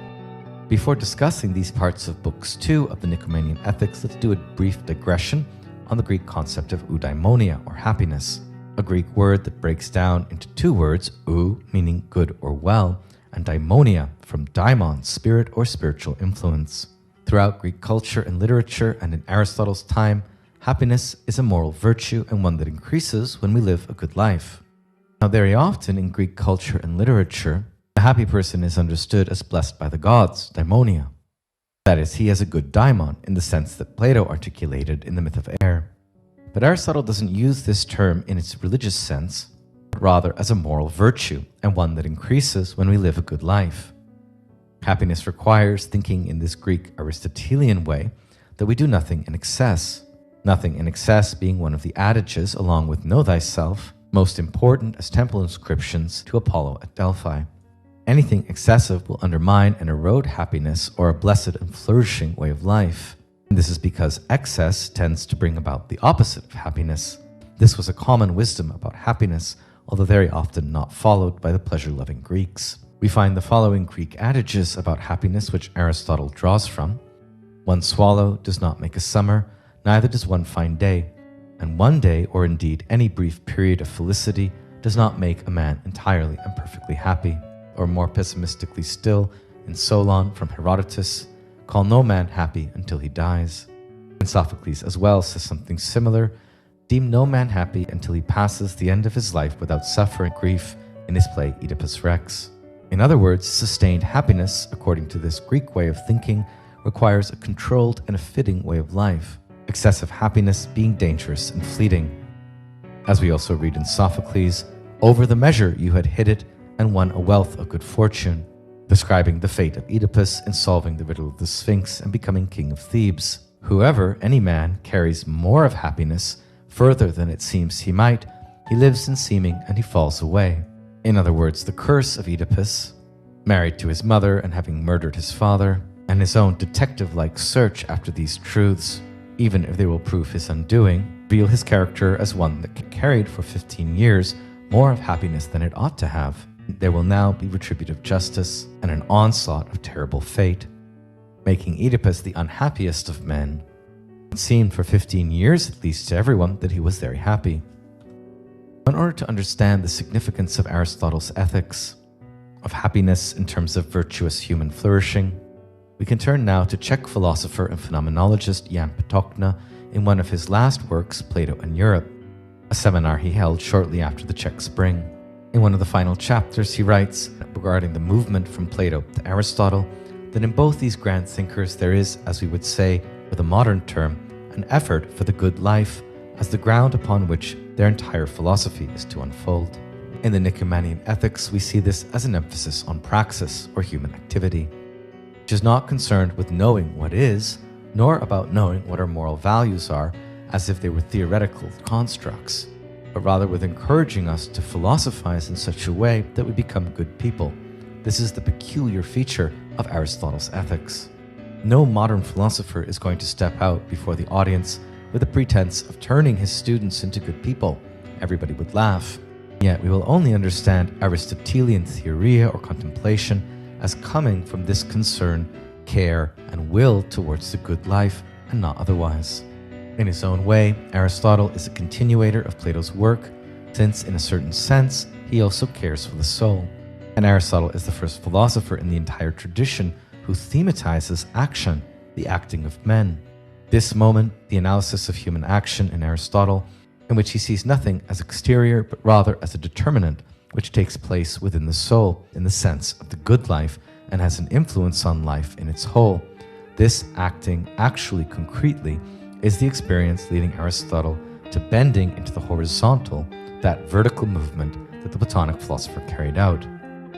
Before discussing these parts of Books 2 of the Nicomachean Ethics, let's do a brief digression on the Greek concept of eudaimonia, or happiness, a Greek word that breaks down into two words, eu, meaning good or well, and daimonia, from daimon, spirit or spiritual influence. Throughout Greek culture and literature and in Aristotle's time, happiness is a moral virtue and one that increases when we live a good life. Now, very often in Greek culture and literature, a happy person is understood as blessed by the gods, Eudaimonia. That is, he has a good daimon in the sense that Plato articulated in the myth of air. But Aristotle doesn't use this term in its religious sense, but rather as a moral virtue and one that increases when we live a good life. Happiness requires thinking in this Greek Aristotelian way that we do nothing in excess. Nothing in excess being one of the adages, along with know thyself, most important as temple inscriptions to Apollo at Delphi. Anything excessive will undermine and erode happiness or a blessed and flourishing way of life. And this is because excess tends to bring about the opposite of happiness. This was a common wisdom about happiness, although very often not followed by the pleasure-loving Greeks. We find the following Greek adages about happiness which Aristotle draws from. One swallow does not make a summer, neither does one fine day. And one day, or indeed any brief period of felicity, does not make a man entirely and perfectly happy. Or more pessimistically still, in Solon from Herodotus, call no man happy until he dies. And Sophocles as well says something similar, deem no man happy until he passes the end of his life without suffering grief in his play Oedipus Rex. In other words, sustained happiness, according to this Greek way of thinking, requires a controlled and a fitting way of life, excessive happiness being dangerous and fleeting. As we also read in Sophocles, over the measure you had hit it and won a wealth of good fortune, describing the fate of Oedipus in solving the riddle of the Sphinx and becoming king of Thebes. Whoever, any man, carries more of happiness further than it seems he might, he lives in seeming and he falls away. In other words, the curse of Oedipus, married to his mother and having murdered his father, and his own detective-like search after these truths, even if they will prove his undoing, reveal his character as one that carried for 15 years more of happiness than it ought to have. There will now be retributive justice and an onslaught of terrible fate, making Oedipus the unhappiest of men. It seemed for 15 years at least to everyone that he was very happy. In order to understand the significance of Aristotle's ethics, of happiness in terms of virtuous human flourishing, we can turn now to Czech philosopher and phenomenologist Jan Patočka in one of his last works, Plato and Europe, a seminar he held shortly after the Czech Spring. In one of the final chapters, he writes regarding the movement from Plato to Aristotle that in both these grand thinkers there is, as we would say with a modern term, an effort for the good life as the ground upon which their entire philosophy is to unfold. In the Nicomachean ethics, we see this as an emphasis on praxis, or human activity, which is not concerned with knowing what is, nor about knowing what our moral values are, as if they were theoretical constructs, but rather with encouraging us to philosophize in such a way that we become good people. This is the peculiar feature of Aristotle's ethics. No modern philosopher is going to step out before the audience with the pretense of turning his students into good people. Everybody would laugh. Yet we will only understand Aristotelian theoria or contemplation as coming from this concern, care, and will towards the good life, and not otherwise. In his own way, Aristotle is a continuator of Plato's work, since in a certain sense, he also cares for the soul. And Aristotle is the first philosopher in the entire tradition who thematizes action, the acting of men. This moment, the analysis of human action in Aristotle, in which he sees nothing as exterior, but rather as a determinant which takes place within the soul in the sense of the good life and has an influence on life in its whole. This acting actually concretely is the experience leading Aristotle to bending into the horizontal, that vertical movement that the Platonic philosopher carried out.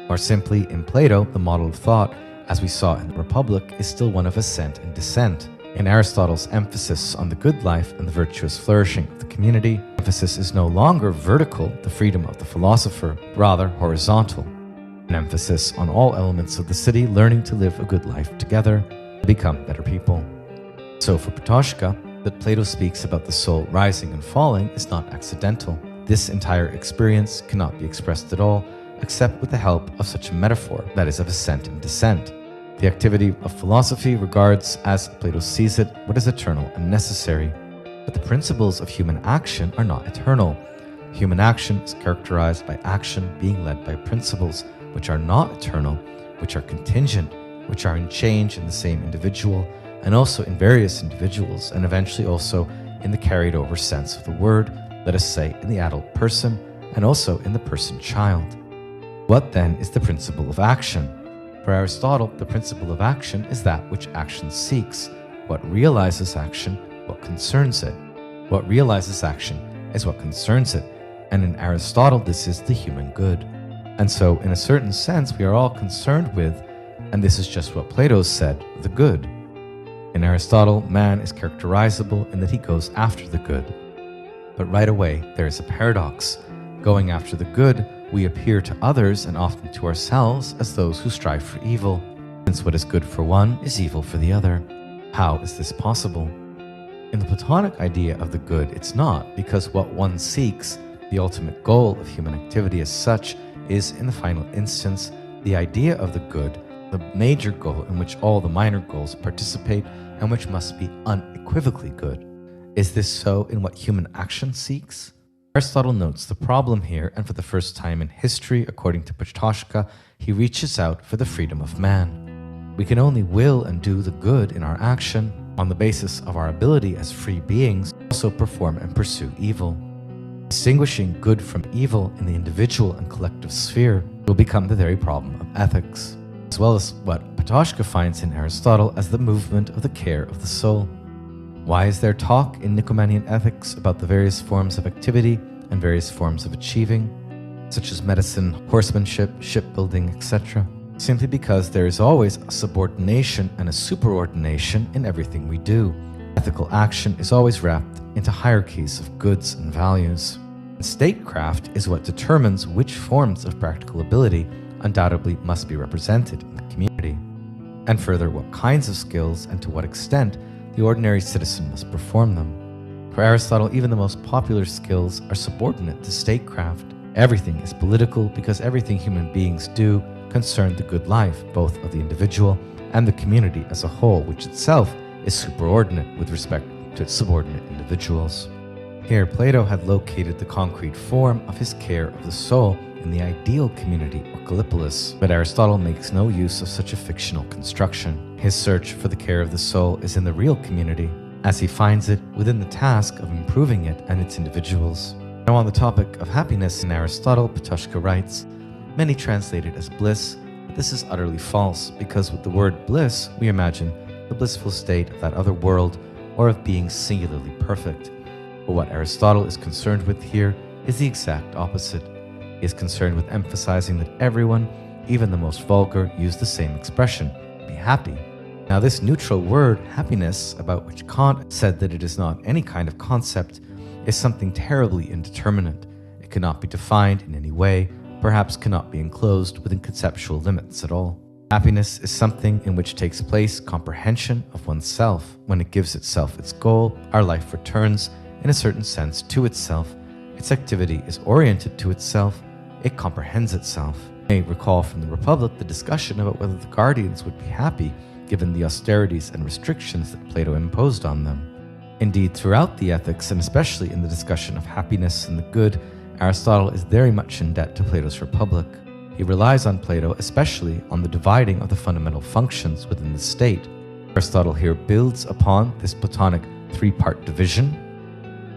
Or simply, in Plato, the model of thought, as we saw in the Republic, is still one of ascent and descent. In Aristotle's emphasis on the good life and the virtuous flourishing of the community, emphasis is no longer vertical, the freedom of the philosopher, rather horizontal. An emphasis on all elements of the city learning to live a good life together, to become better people. So for Patočka, that Plato speaks about the soul rising and falling is not accidental. This entire experience cannot be expressed at all except with the help of such a metaphor, that is, of ascent and descent. The activity of philosophy regards, as Plato sees it, what is eternal and necessary. But the principles of human action are not eternal. Human action is characterized by action being led by principles which are not eternal, which are contingent, which are in change in the same individual, and also in various individuals, and eventually also in the carried over sense of the word, let us say in the adult person, and also in the person-child. What then is the principle of action? For Aristotle, the principle of action is that which action seeks. What realizes action, what concerns it. What realizes action is what concerns it. And in Aristotle, this is the human good. And so, in a certain sense, we are all concerned with, and this is just what Plato said, the good. In Aristotle, man is characterizable in that he goes after the good. But right away, there is a paradox. Going after the good, we appear to others and often to ourselves as those who strive for evil, since what is good for one is evil for the other. How is this possible? In the Platonic idea of the good, it's not, because what one seeks, the ultimate goal of human activity as such, is, in the final instance, the idea of the good, the major goal in which all the minor goals participate and which must be unequivocally good. Is this so in what human action seeks? Aristotle notes the problem here, and for the first time in history, according to Patočka, he reaches out for the freedom of man. We can only will and do the good in our action on the basis of our ability as free beings to also perform and pursue evil. Distinguishing good from evil in the individual and collective sphere will become the very problem of ethics, as well as what Patočka finds in Aristotle as the movement of the care of the soul. Why is there talk in Nicomachean ethics about the various forms of activity and various forms of achieving, such as medicine, horsemanship, shipbuilding, etc.? Simply because there is always a subordination and a superordination in everything we do. Ethical action is always wrapped into hierarchies of goods and values. And statecraft is what determines which forms of practical ability undoubtedly must be represented in the community, and further what kinds of skills and to what extent the ordinary citizen must perform them. For Aristotle, even the most popular skills are subordinate to statecraft. Everything is political because everything human beings do concern the good life, both of the individual and the community as a whole, which itself is superordinate with respect to its subordinate individuals. Here, Plato had located the concrete form of his care of the soul in the ideal community or Gallipolis, but Aristotle makes no use of such a fictional construction. His search for the care of the soul is in the real community, as he finds it within the task of improving it and its individuals. Now, on the topic of happiness in Aristotle, Patočka writes, many translate it as bliss, but this is utterly false, because with the word bliss, we imagine the blissful state of that other world or of being singularly perfect. But what Aristotle is concerned with here is the exact opposite. He is concerned with emphasizing that everyone, even the most vulgar, use the same expression, be happy. Now, this neutral word, happiness, about which Kant said that it is not any kind of concept, is something terribly indeterminate. It cannot be defined in any way, perhaps cannot be enclosed within conceptual limits at all. Happiness is something in which takes place comprehension of oneself. When it gives itself its goal, our life returns, in a certain sense, to itself. Its activity is oriented to itself. It comprehends itself. You may recall from the Republic the discussion about whether the guardians would be happy given the austerities and restrictions that Plato imposed on them. Indeed, throughout the Ethics, and especially in the discussion of happiness and the good, Aristotle is very much in debt to Plato's Republic. He relies on Plato, especially on the dividing of the fundamental functions within the state. Aristotle here builds upon this Platonic three-part division: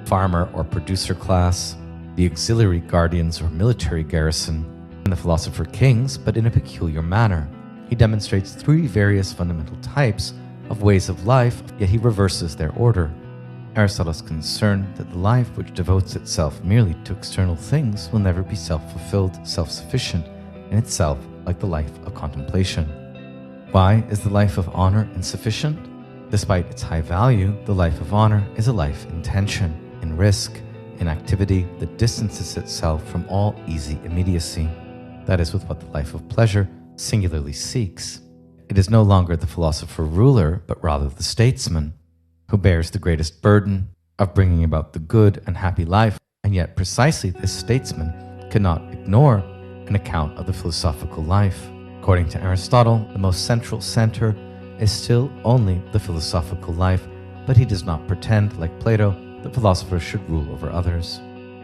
farmer or producer class, the auxiliary guardians or military garrison, and the philosopher kings, but in a peculiar manner. He demonstrates three various fundamental types of ways of life, yet he reverses their order. Aristotle is concerned that the life which devotes itself merely to external things will never be self-fulfilled, self-sufficient in itself, like the life of contemplation. Why is the life of honor insufficient? Despite its high value, the life of honor is a life in tension, in risk, in activity that distances itself from all easy immediacy. That is with what the life of pleasure singularly seeks. It is no longer the philosopher-ruler, but rather the statesman, who bears the greatest burden of bringing about the good and happy life, and yet precisely this statesman cannot ignore an account of the philosophical life. According to Aristotle, the most central center is still only the philosophical life, but he does not pretend, like Plato, that philosophers should rule over others.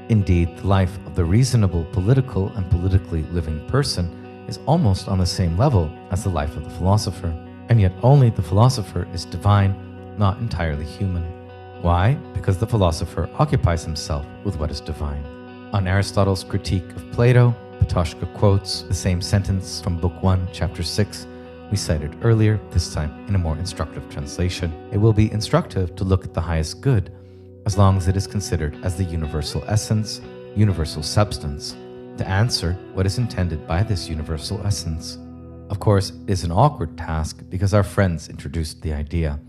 Indeed, the life of the reasonable political and politically living person is almost on the same level as the life of the philosopher. And yet only the philosopher is divine, not entirely human. Why? Because the philosopher occupies himself with what is divine. On Aristotle's critique of Plato, Patočka quotes the same sentence from Book 1, Chapter 6, we cited earlier, this time in a more instructive translation. It will be instructive to look at the highest good, as long as it is considered as the universal essence, universal substance, to answer what is intended by this universal essence. Of course, it is an awkward task because our friends introduced the idea,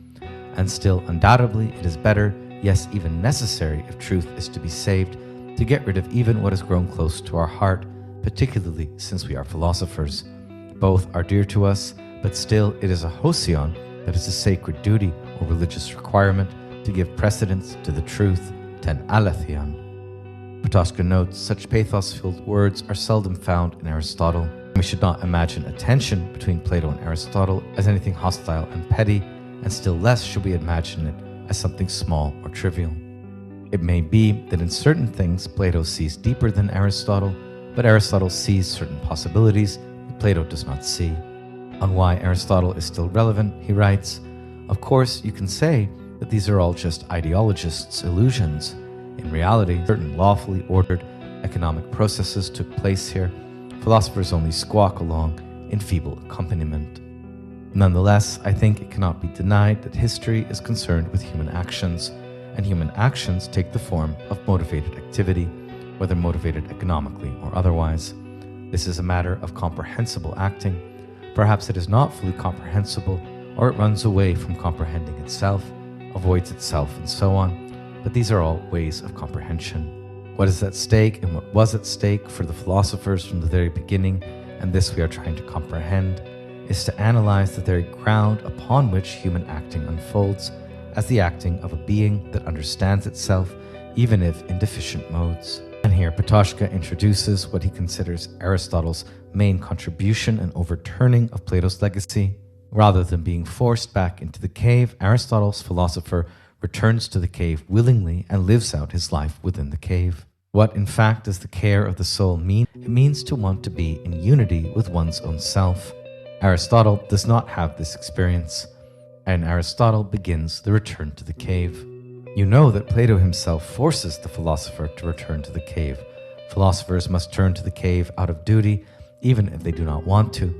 and still undoubtedly it is better, yes, even necessary if truth is to be saved, to get rid of even what has grown close to our heart, particularly since we are philosophers. Both are dear to us, but still it is a hosion, that is a sacred duty or religious requirement, to give precedence to the truth, ten alethion. Patočka notes such pathos-filled words are seldom found in Aristotle. We should not imagine a tension between Plato and Aristotle as anything hostile and petty, and still less should we imagine it as something small or trivial. It may be that in certain things Plato sees deeper than Aristotle, but Aristotle sees certain possibilities that Plato does not see. On why Aristotle is still relevant, he writes, "Of course, you can say that these are all just ideologists' illusions. In reality, certain lawfully ordered economic processes took place here. Philosophers only squawk along in feeble accompaniment." Nonetheless, I think it cannot be denied that history is concerned with human actions, and human actions take the form of motivated activity, whether motivated economically or otherwise. This is a matter of comprehensible acting. Perhaps it is not fully comprehensible, or it runs away from comprehending itself, avoids itself, and so on, but these are all ways of comprehension. What is at stake and what was at stake for the philosophers from the very beginning, and this we are trying to comprehend, is to analyze the very ground upon which human acting unfolds as the acting of a being that understands itself, even if in deficient modes. And here Patočka introduces what he considers Aristotle's main contribution and overturning of Plato's legacy. Rather than being forced back into the cave, Aristotle's philosopher returns to the cave willingly and lives out his life within the cave. What, in fact, does the care of the soul mean? It means to want to be in unity with one's own self. Aristotle does not have this experience, and Aristotle begins the return to the cave. You know that Plato himself forces the philosopher to return to the cave. Philosophers must turn to the cave out of duty, even if they do not want to.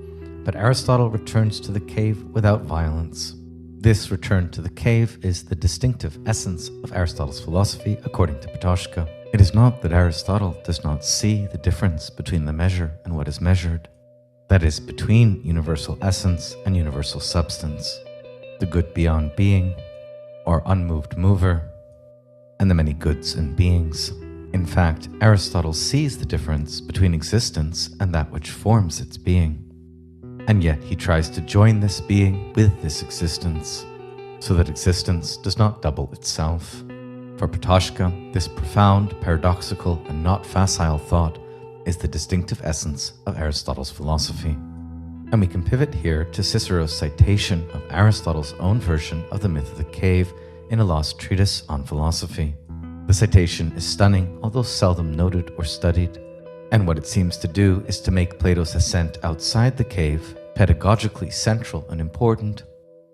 But Aristotle returns to the cave without violence. This return to the cave is the distinctive essence of Aristotle's philosophy, according to Patočka. It is not that Aristotle does not see the difference between the measure and what is measured, that is, between universal essence and universal substance, the good beyond being, or unmoved mover, and the many goods and beings. In fact, Aristotle sees the difference between existence and that which forms its being. And yet he tries to join this being with this existence, so that existence does not double itself. For Patočka, this profound, paradoxical, and not facile thought is the distinctive essence of Aristotle's philosophy. And we can pivot here to Cicero's citation of Aristotle's own version of the myth of the cave in a lost treatise on philosophy. The citation is stunning, although seldom noted or studied, and what it seems to do is to make Plato's ascent outside the cave pedagogically central and important,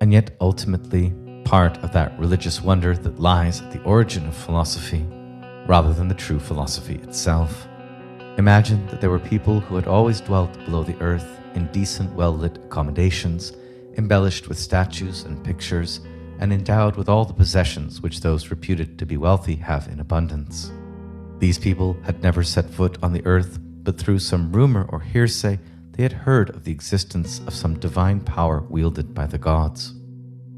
and yet ultimately part of that religious wonder that lies at the origin of philosophy, rather than the true philosophy itself. Imagine that there were people who had always dwelt below the earth in decent, well-lit accommodations, embellished with statues and pictures, and endowed with all the possessions which those reputed to be wealthy have in abundance. These people had never set foot on the earth, but through some rumor or hearsay, they had heard of the existence of some divine power wielded by the gods.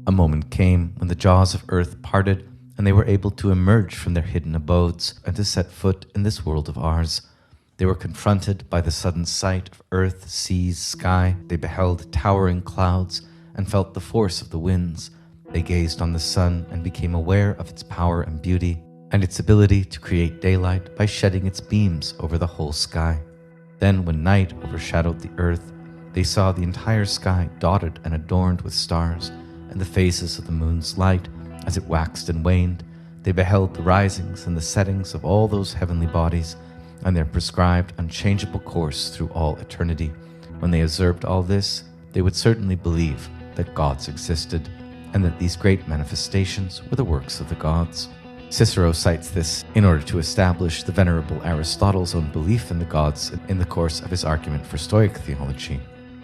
A moment came when the jaws of earth parted, and they were able to emerge from their hidden abodes and to set foot in this world of ours. They were confronted by the sudden sight of earth, seas, sky. They beheld towering clouds and felt the force of the winds. They gazed on the sun and became aware of its power and beauty, and its ability to create daylight by shedding its beams over the whole sky. Then, when night overshadowed the earth, they saw the entire sky dotted and adorned with stars, and the phases of the moon's light as it waxed and waned. They beheld the risings and the settings of all those heavenly bodies, and their prescribed unchangeable course through all eternity. When they observed all this, they would certainly believe that gods existed, and that these great manifestations were the works of the gods. Cicero cites this in order to establish the venerable Aristotle's own belief in the gods in the course of his argument for Stoic theology.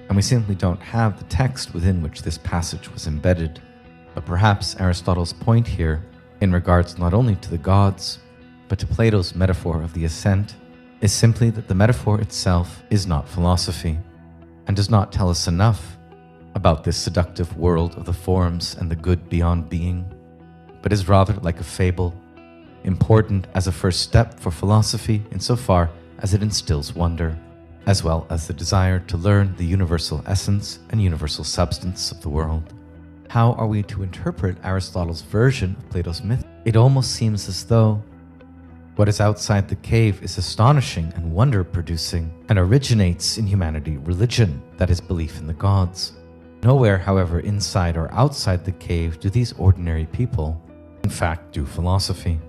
And we simply don't have the text within which this passage was embedded. But perhaps Aristotle's point here, in regards not only to the gods, but to Plato's metaphor of the ascent, is simply that the metaphor itself is not philosophy, and does not tell us enough about this seductive world of the forms and the good beyond being, but is rather like a fable, important as a first step for philosophy insofar as it instills wonder, as well as the desire to learn the universal essence and universal substance of the world. How are we to interpret Aristotle's version of Plato's myth? It almost seems as though what is outside the cave is astonishing and wonder-producing, and originates in humanity religion, that is, belief in the gods. Nowhere, however, inside or outside the cave do these ordinary people, in fact, do philosophy.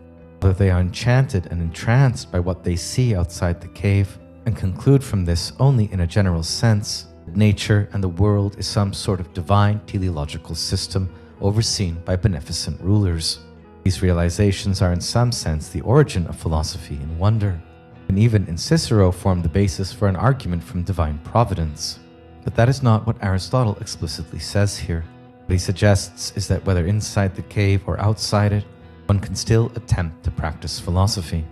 Whether they are enchanted and entranced by what they see outside the cave, and conclude from this only in a general sense that nature and the world is some sort of divine teleological system overseen by beneficent rulers. These realizations are in some sense the origin of philosophy and wonder, and even in Cicero form the basis for an argument from divine providence. But that is not what Aristotle explicitly says here. What he suggests is that whether inside the cave or outside it, one can still attempt to practice philosophy,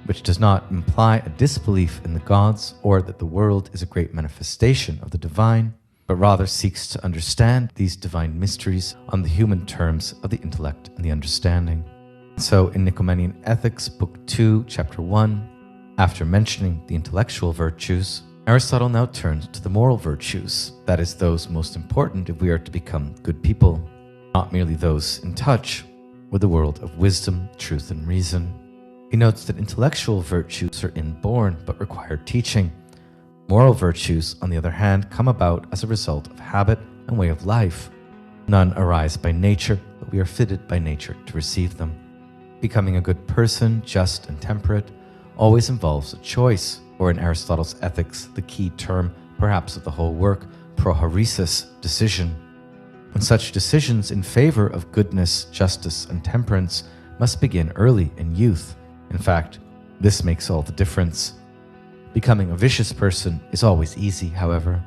which does not imply a disbelief in the gods or that the world is a great manifestation of the divine, but rather seeks to understand these divine mysteries on the human terms of the intellect and the understanding. So in Nicomachean Ethics, Book 2, Chapter 1, after mentioning the intellectual virtues, Aristotle now turns to the moral virtues, that is, those most important if we are to become good people, not merely those in touch with the world of wisdom, truth, and reason. He notes that intellectual virtues are inborn but require teaching. Moral virtues, on the other hand, come about as a result of habit and way of life. None arise by nature, but we are fitted by nature to receive them. Becoming a good person, just and temperate, always involves a choice, or in Aristotle's Ethics, the key term, perhaps of the whole work, prohairesis, decision. And such decisions in favor of goodness, justice, and temperance must begin early in youth. In fact, this makes all the difference. Becoming a vicious person is always easy, however.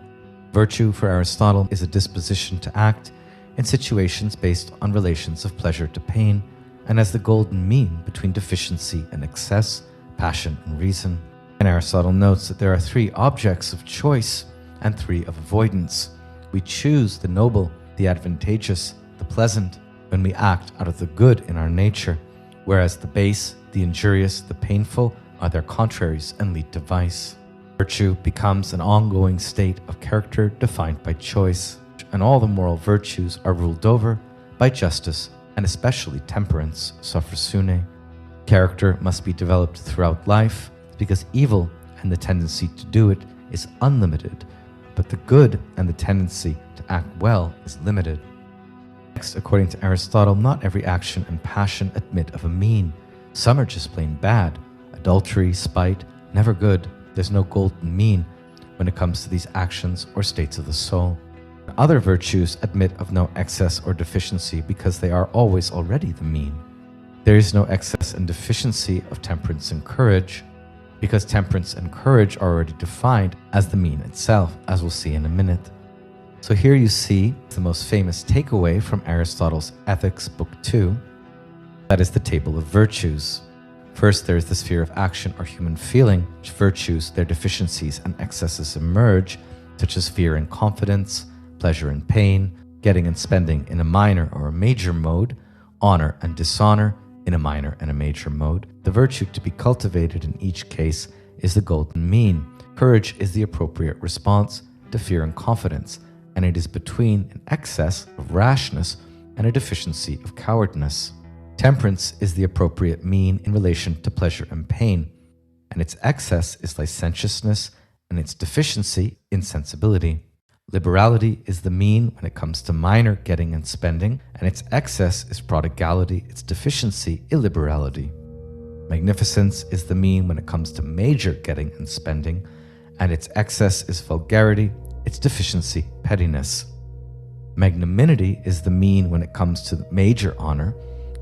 Virtue for Aristotle is a disposition to act in situations based on relations of pleasure to pain, and as the golden mean between deficiency and excess, passion and reason. And Aristotle notes that there are 3 objects of choice and 3 of avoidance. We choose the noble, the advantageous, the pleasant, when we act out of the good in our nature, whereas the base, the injurious, the painful are their contraries and lead to vice. Virtue becomes an ongoing state of character defined by choice, and all the moral virtues are ruled over by justice and especially temperance, sophrosune. Character must be developed throughout life because evil and the tendency to do it is unlimited, but the good and the tendency to act well is limited. Next, according to Aristotle, not every action and passion admit of a mean. Some are just plain bad. Adultery, spite, never good. There's no golden mean when it comes to these actions or states of the soul. Other virtues admit of no excess or deficiency because they are always already the mean. There is no excess and deficiency of temperance and courage because temperance and courage are already defined as the mean itself, as we'll see in a minute. So here you see the most famous takeaway from Aristotle's Ethics, Book 2. That is the table of virtues. First, there is the sphere of action or human feeling, which virtues, their deficiencies and excesses emerge, such as fear and confidence, pleasure and pain, getting and spending in a minor or a major mode, honor and dishonor in a minor and a major mode. The virtue to be cultivated in each case is the golden mean. Courage is the appropriate response to fear and confidence, and it is between an excess of rashness and a deficiency of cowardness. Temperance is the appropriate mean in relation to pleasure and pain, and its excess is licentiousness and its deficiency insensibility. Liberality is the mean when it comes to minor getting and spending, and its excess is prodigality, its deficiency illiberality. Magnificence is the mean when it comes to major getting and spending, and its excess is vulgarity, its deficiency pettiness. Magnanimity is the mean when it comes to major honor,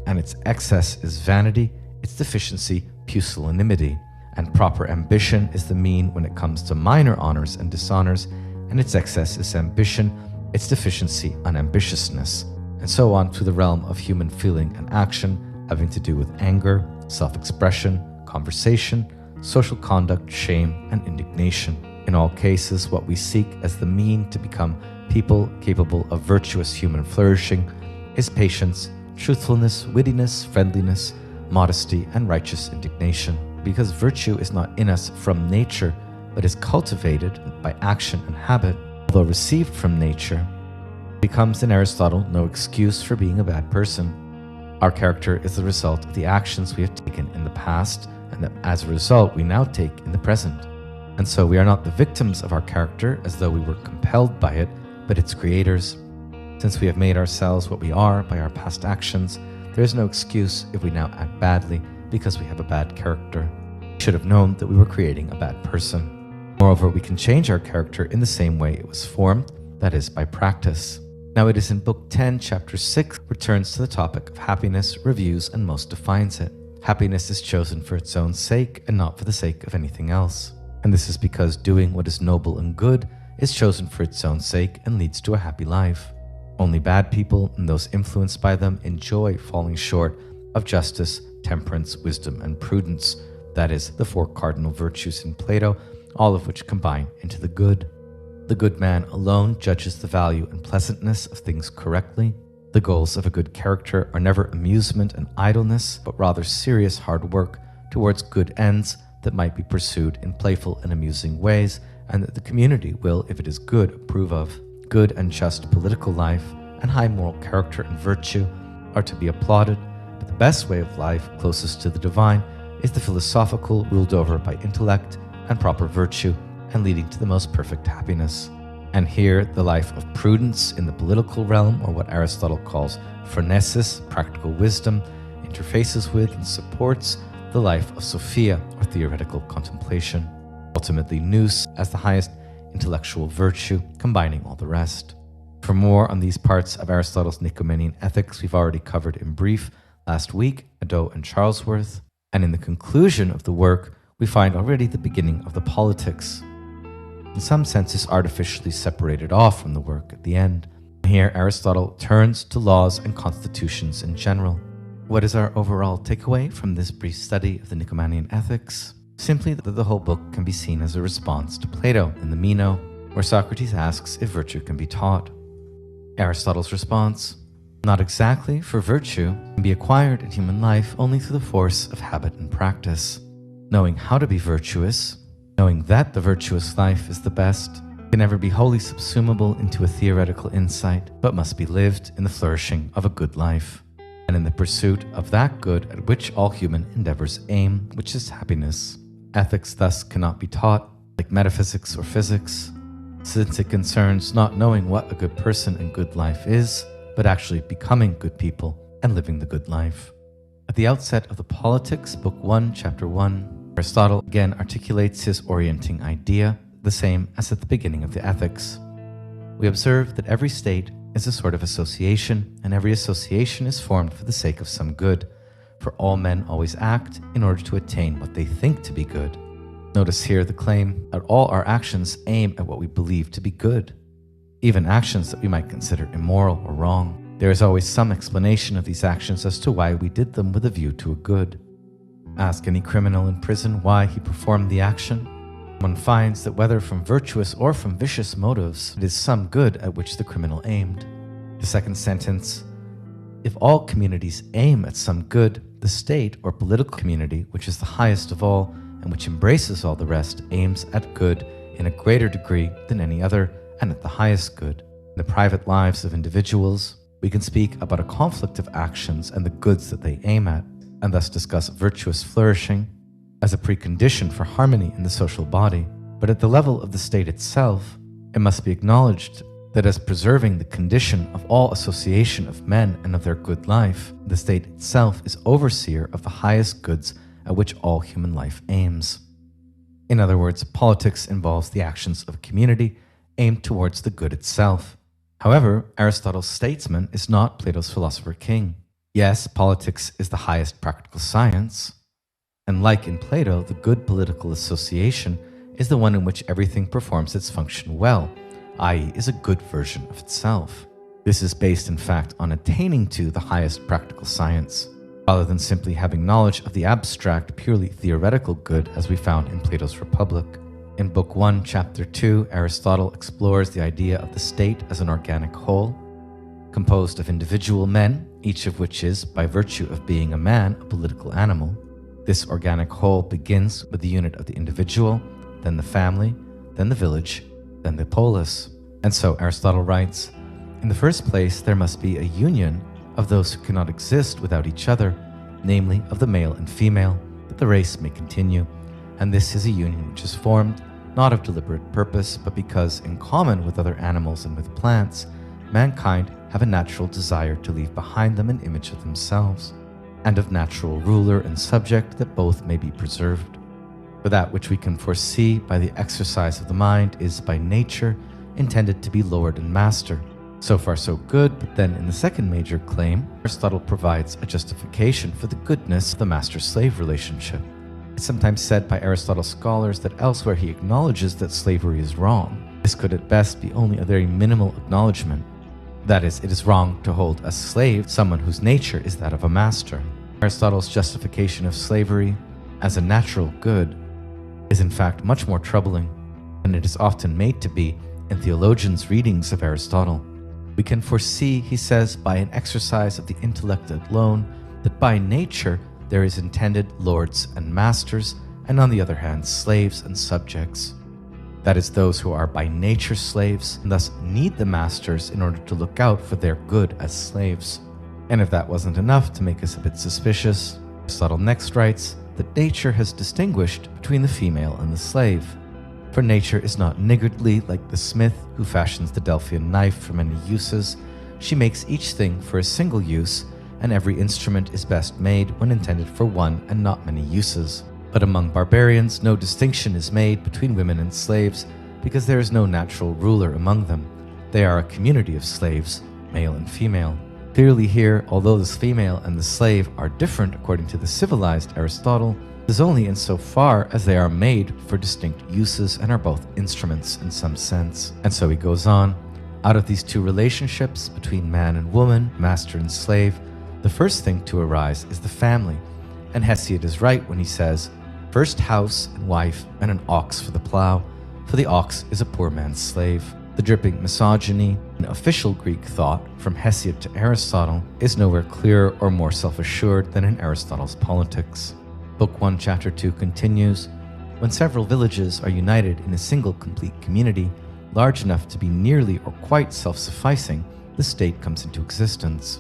and its excess is vanity, its deficiency pusillanimity. And proper ambition is the mean when it comes to minor honors and dishonors, and its excess is ambition, its deficiency unambitiousness, and so on to the realm of human feeling and action having to do with anger, self-expression, conversation, social conduct, shame, and indignation. In all cases, what we seek as the mean to become people capable of virtuous human flourishing is patience, truthfulness, wittiness, friendliness, modesty, and righteous indignation. Because virtue is not in us from nature, but is cultivated by action and habit, although received from nature, becomes in Aristotle no excuse for being a bad person. Our character is the result of the actions we have taken in the past, and that as a result we now take in the present. And so we are not the victims of our character as though we were compelled by it, but its creators. Since we have made ourselves what we are by our past actions, there is no excuse if we now act badly because we have a bad character. We should have known that we were creating a bad person. Moreover, we can change our character in the same way it was formed, that is, by practice. Now it is in Book 10, Chapter 6, returns to the topic of happiness, reviews, and most defines it. Happiness is chosen for its own sake and not for the sake of anything else. And this is because doing what is noble and good is chosen for its own sake and leads to a happy life. Only bad people and those influenced by them enjoy falling short of justice, temperance, wisdom, and prudence. That is, the four cardinal virtues in Plato, all of which combine into the good. The good man alone judges the value and pleasantness of things correctly. The goals of a good character are never amusement and idleness, but rather serious hard work towards good ends that might be pursued in playful and amusing ways, and that the community will, if it is good, approve of. Good and just political life and high moral character and virtue are to be applauded, but the best way of life, closest to the divine, is the philosophical, ruled over by intellect and proper virtue, and leading to the most perfect happiness. And here, the life of prudence in the political realm, or what Aristotle calls phronesis, practical wisdom, interfaces with and supports the life of Sophia, or theoretical contemplation. Ultimately, nous as the highest intellectual virtue, combining all the rest. For more on these parts of Aristotle's Nicomachean ethics, we've already covered in brief last week, Adot and Charlesworth. And in the conclusion of the work, we find already the beginning of the politics. In some senses, artificially separated off from the work at the end. Here, Aristotle turns to laws and constitutions in general. What is our overall takeaway from this brief study of the Nicomachean ethics? Simply that the whole book can be seen as a response to Plato in the Meno, where Socrates asks if virtue can be taught. Aristotle's response: not exactly, for virtue can be acquired in human life only through the force of habit and practice. Knowing how to be virtuous, knowing that the virtuous life is the best, can never be wholly subsumable into a theoretical insight, but must be lived in the flourishing of a good life, and in the pursuit of that good at which all human endeavors aim, which is happiness. Ethics thus cannot be taught, like metaphysics or physics, since it concerns not knowing what a good person and good life is, but actually becoming good people and living the good life. At the outset of the Politics, Book 1, Chapter 1, Aristotle again articulates his orienting idea, the same as at the beginning of the Ethics. We observe that every state is a sort of association, and every association is formed for the sake of some good, for all men always act in order to attain what they think to be good. Notice here the claim that all our actions aim at what we believe to be good, even actions that we might consider immoral or wrong. There is always some explanation of these actions as to why we did them with a view to a good. Ask any criminal in prison why he performed the action. One finds that whether from virtuous or from vicious motives, it is some good at which the criminal aimed. The second sentence: if all communities aim at some good, the state or political community, which is the highest of all and which embraces all the rest, aims at good in a greater degree than any other and at the highest good. In the private lives of individuals, we can speak about a conflict of actions and the goods that they aim at, and thus discuss virtuous flourishing as a precondition for harmony in the social body. But at the level of the state itself, it must be acknowledged that as preserving the condition of all association of men and of their good life, the state itself is overseer of the highest goods at which all human life aims. In other words, politics involves the actions of a community aimed towards the good itself. However, Aristotle's statesman is not Plato's philosopher king. Yes, politics is the highest practical science, and like in Plato, the good political association is the one in which everything performs its function well, i.e., is a good version of itself. This is based, in fact, on attaining to the highest practical science, rather than simply having knowledge of the abstract, purely theoretical good as we found in Plato's Republic. In Book 1, Chapter 2, Aristotle explores the idea of the state as an organic whole, composed of individual men, each of which is, by virtue of being a man, a political animal. This organic whole begins with the unit of the individual, then the family, then the village, then the polis. And so Aristotle writes, in the first place, there must be a union of those who cannot exist without each other, namely of the male and female, that the race may continue. And this is a union which is formed, not of deliberate purpose, but because, in common with other animals and with plants, mankind have a natural desire to leave behind them an image of themselves, and of natural ruler and subject, that both may be preserved. For that which we can foresee by the exercise of the mind is by nature intended to be lord and master. So far so good, but then in the second major claim, Aristotle provides a justification for the goodness of the master-slave relationship. It's sometimes said by Aristotle scholars that elsewhere he acknowledges that slavery is wrong. This could at best be only a very minimal acknowledgement. That is, it is wrong to hold as slave someone whose nature is that of a master. Aristotle's justification of slavery as a natural good is in fact much more troubling than it is often made to be in theologians' readings of Aristotle. We can foresee, he says, by an exercise of the intellect alone, that by nature there is intended lords and masters, and on the other hand, slaves and subjects. That is, those who are by nature slaves, and thus need the masters in order to look out for their good as slaves. And if that wasn't enough to make us a bit suspicious, Aristotle next writes that nature has distinguished between the female and the slave. For nature is not niggardly like the smith who fashions the Delphian knife for many uses. She makes each thing for a single use, and every instrument is best made when intended for one and not many uses. But among barbarians, no distinction is made between women and slaves, because there is no natural ruler among them. They are a community of slaves, male and female. Clearly here, although the female and the slave are different according to the civilized Aristotle, it is only insofar as they are made for distinct uses and are both instruments in some sense. And so he goes on, out of these two relationships between man and woman, master and slave, the first thing to arise is the family. And Hesiod is right when he says, first house and wife and an ox for the plow, for the ox is a poor man's slave. The dripping misogyny in official Greek thought from Hesiod to Aristotle is nowhere clearer or more self-assured than in Aristotle's Politics. Book 1, Chapter 2 continues, when several villages are united in a single complete community, large enough to be nearly or quite self-sufficing, the state comes into existence.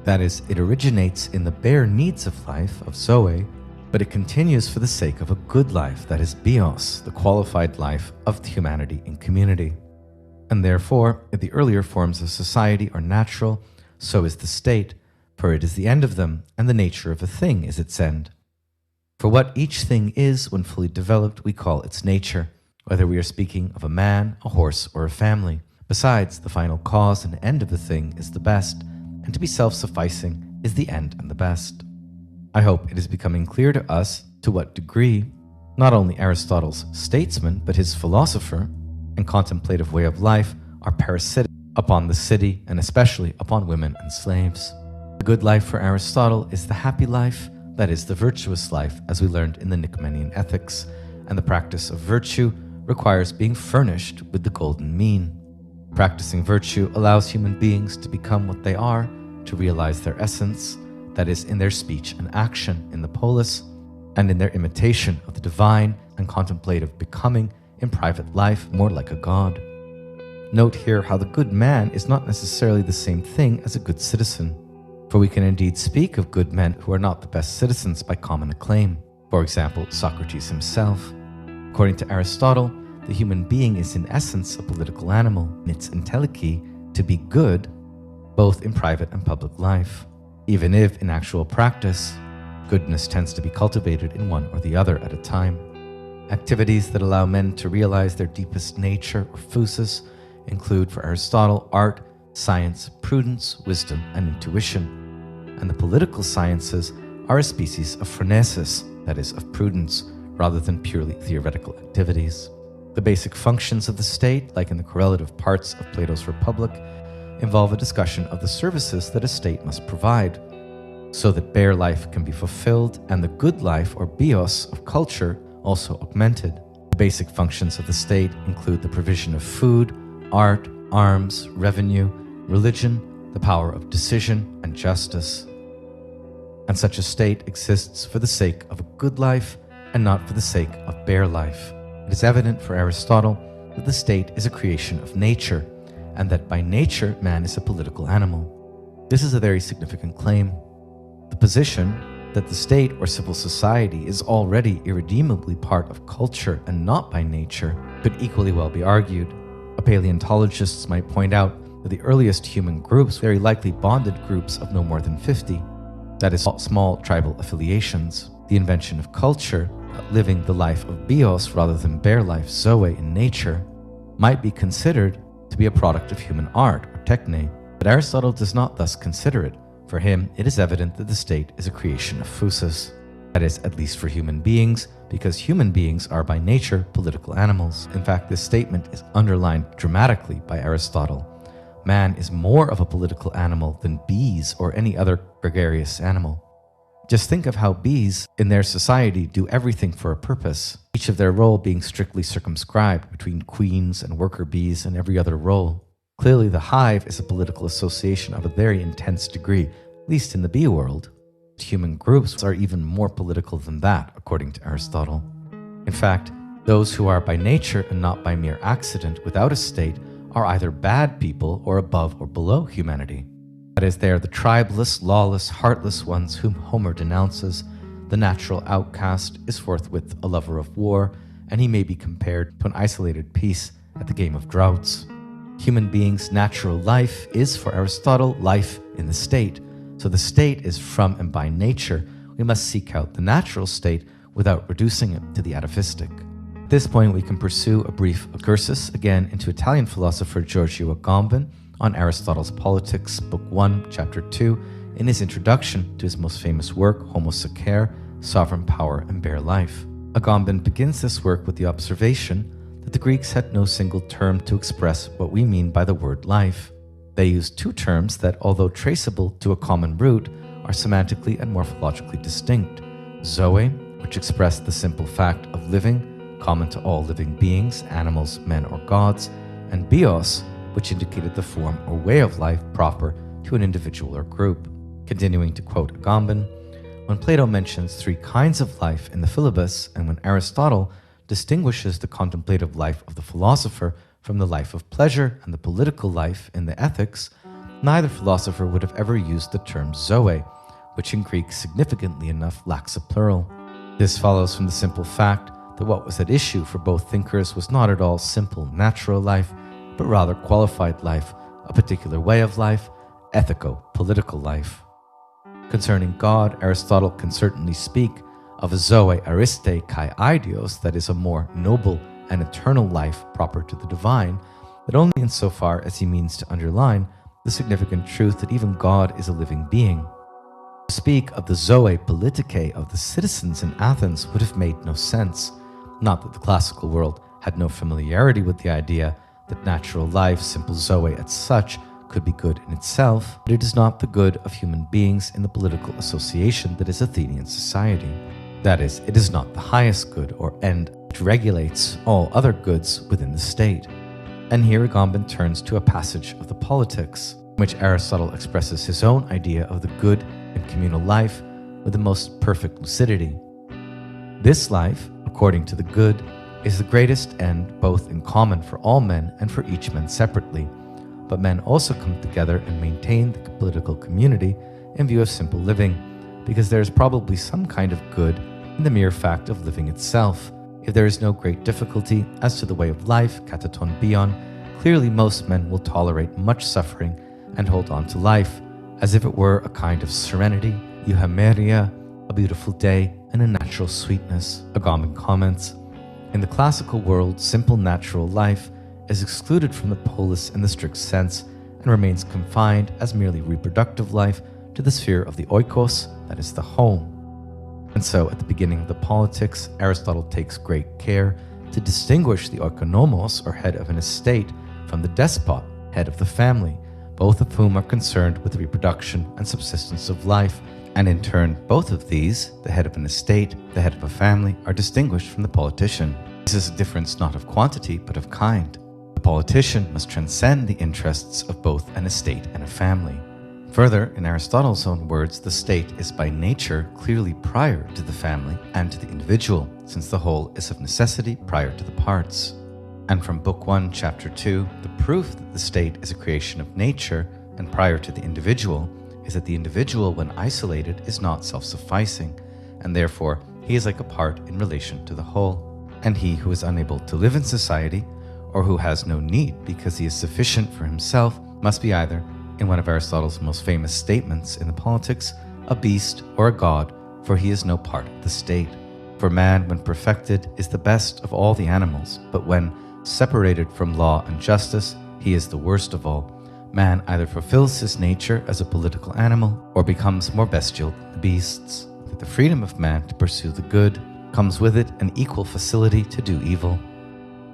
That is, it originates in the bare needs of life, of zoe, but it continues for the sake of a good life, that is bios, the qualified life of humanity in community. And therefore, if the earlier forms of society are natural, so is the state, for it is the end of them, and the nature of a thing is its end. For what each thing is when fully developed, we call its nature, whether we are speaking of a man, a horse, or a family. Besides, the final cause and end of the thing is the best, and to be self-sufficing is the end and the best. I hope it is becoming clear to us to what degree not only Aristotle's statesman, but his philosopher and contemplative way of life are parasitic upon the city and especially upon women and slaves. The good life for Aristotle is the happy life, that is, the virtuous life, as we learned in the Nicomachean Ethics, and the practice of virtue requires being furnished with the golden mean. Practicing virtue allows human beings to become what they are, to realize their essence, that is, in their speech and action in the polis, and in their imitation of the divine and contemplative becoming in private life more like a god. Note here how the good man is not necessarily the same thing as a good citizen. For we can indeed speak of good men who are not the best citizens by common acclaim. For example, Socrates himself. According to Aristotle, the human being is in essence a political animal, in its entelechy to be good, both in private and public life. Even if, in actual practice, goodness tends to be cultivated in one or the other at a time. Activities that allow men to realize their deepest nature or phusis include for Aristotle art, science, prudence, wisdom, and intuition. And the political sciences are a species of phronesis, that is, of prudence, rather than purely theoretical activities. The basic functions of the state, like in the correlative parts of Plato's Republic, involve a discussion of the services that a state must provide, so that bare life can be fulfilled and the good life, or bios, of culture also augmented. The basic functions of the state include the provision of food, art, arms, revenue, religion, the power of decision, and justice. And such a state exists for the sake of a good life and not for the sake of bare life. It is evident for Aristotle that the state is a creation of nature, and that by nature man is a political animal. This is a very significant claim. The position that the state or civil society is already irredeemably part of culture and not by nature could equally well be argued. Paleontologists might point out that the earliest human groups very likely bonded groups of no more than 50, that is, small tribal affiliations. The invention of culture, living the life of bios rather than bare life, zoe, in nature, might be considered to be a product of human art, or techne, but Aristotle does not thus consider it. For him, it is evident that the state is a creation of physis, that is, at least for human beings, because human beings are by nature political animals. In fact, this statement is underlined dramatically by Aristotle. Man is more of a political animal than bees or any other gregarious animal. Just think of how bees in their society do everything for a purpose, each of their role being strictly circumscribed between queens and worker bees and every other role. Clearly, the hive is a political association of a very intense degree, at least in the bee world. Human groups are even more political than that, according to Aristotle. In fact, those who are by nature and not by mere accident without a state are either bad people or above or below humanity. That is, they are the tribeless, lawless, heartless ones whom Homer denounces. The natural outcast is forthwith a lover of war, and he may be compared to an isolated piece at the game of draughts. Human beings' natural life is, for Aristotle, life in the state. So the state is from and by nature. We must seek out the natural state without reducing it to the atavistic. At this point, we can pursue a brief excursus again into Italian philosopher Giorgio Agamben on Aristotle's Politics, Book 1, Chapter 2, in his introduction to his most famous work, Homo Sacer, Sovereign Power and Bare Life. Agamben begins this work with the observation that the Greeks had no single term to express what we mean by the word life. They used two terms that, although traceable to a common root, are semantically and morphologically distinct. Zoe, which expressed the simple fact of living, common to all living beings, animals, men, or gods, and bios, which indicated the form or way of life proper to an individual or group. Continuing to quote Agamben, when Plato mentions three kinds of life in the Philebus, and when Aristotle distinguishes the contemplative life of the philosopher from the life of pleasure and the political life in the Ethics, neither philosopher would have ever used the term zoe, which in Greek significantly enough lacks a plural. This follows from the simple fact that what was at issue for both thinkers was not at all simple natural life, but rather qualified life, a particular way of life, ethico-political life. Concerning God, Aristotle can certainly speak of a zoe ariste kai aidios, that is, a more noble and eternal life proper to the divine, but only insofar as he means to underline the significant truth that even God is a living being. To speak of the zoe politicae of the citizens in Athens would have made no sense. Not that the classical world had no familiarity with the idea that natural life, simple zoe as such, could be good in itself, but it is not the good of human beings in the political association that is Athenian society. That is, it is not the highest good or end which regulates all other goods within the state. And here Agamben turns to a passage of the Politics, in which Aristotle expresses his own idea of the good and communal life with the most perfect lucidity. This life, according to the good, is the greatest end both in common for all men and for each man separately, but men also come together and maintain the political community in view of simple living, because there is probably some kind of good in the mere fact of living itself. If there is no great difficulty as to the way of life, kataton bion, clearly most men will tolerate much suffering and hold on to life, as if it were a kind of serenity, euhemeria, a beautiful day, and a natural sweetness. Agamben comments, in the classical world, simple natural life is excluded from the polis in the strict sense and remains confined as merely reproductive life to the sphere of the oikos, that is the home. And so at the beginning of the Politics, Aristotle takes great care to distinguish the oikonomos, or head of an estate, from the despot, head of the family, both of whom are concerned with the reproduction and subsistence of life, and in turn both of these, the head of an estate, the head of a family, are distinguished from the politician. This is a difference not of quantity but of kind. The politician must transcend the interests of both an estate and a family. Further, in Aristotle's own words, the state is by nature clearly prior to the family and to the individual, since the whole is of necessity prior to the parts. And from Book 1, Chapter 2, the proof that the state is a creation of nature and prior to the individual is that the individual, when isolated, is not self-sufficing, and therefore he is like a part in relation to the whole. And he who is unable to live in society, or who has no need because he is sufficient for himself, must be either, in one of Aristotle's most famous statements in the Politics, a beast or a god, for he is no part of the state. For man, when perfected, is the best of all the animals, but when separated from law and justice, he is the worst of all. Man either fulfills his nature as a political animal, or becomes more bestial than the beasts. With the freedom of man to pursue the good, comes with it an equal facility to do evil.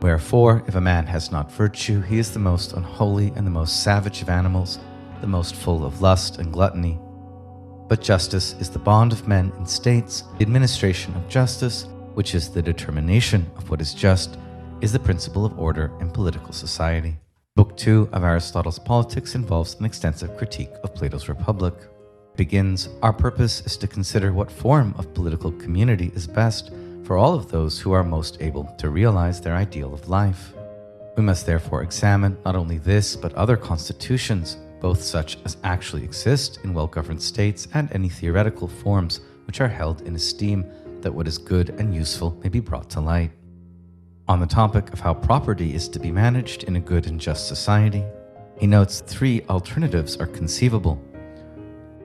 Wherefore, if a man has not virtue, he is the most unholy and the most savage of animals, the most full of lust and gluttony. But justice is the bond of men in states. The administration of justice, which is the determination of what is just, is the principle of order in political society. Book 2 of Aristotle's Politics involves an extensive critique of Plato's Republic. It begins, "Our purpose is to consider what form of political community is best for all of those who are most able to realize their ideal of life. We must therefore examine not only this, but other constitutions, both such as actually exist in well-governed states and any theoretical forms which are held in esteem, that what is good and useful may be brought to light." On the topic of how property is to be managed in a good and just society, he notes 3 alternatives are conceivable.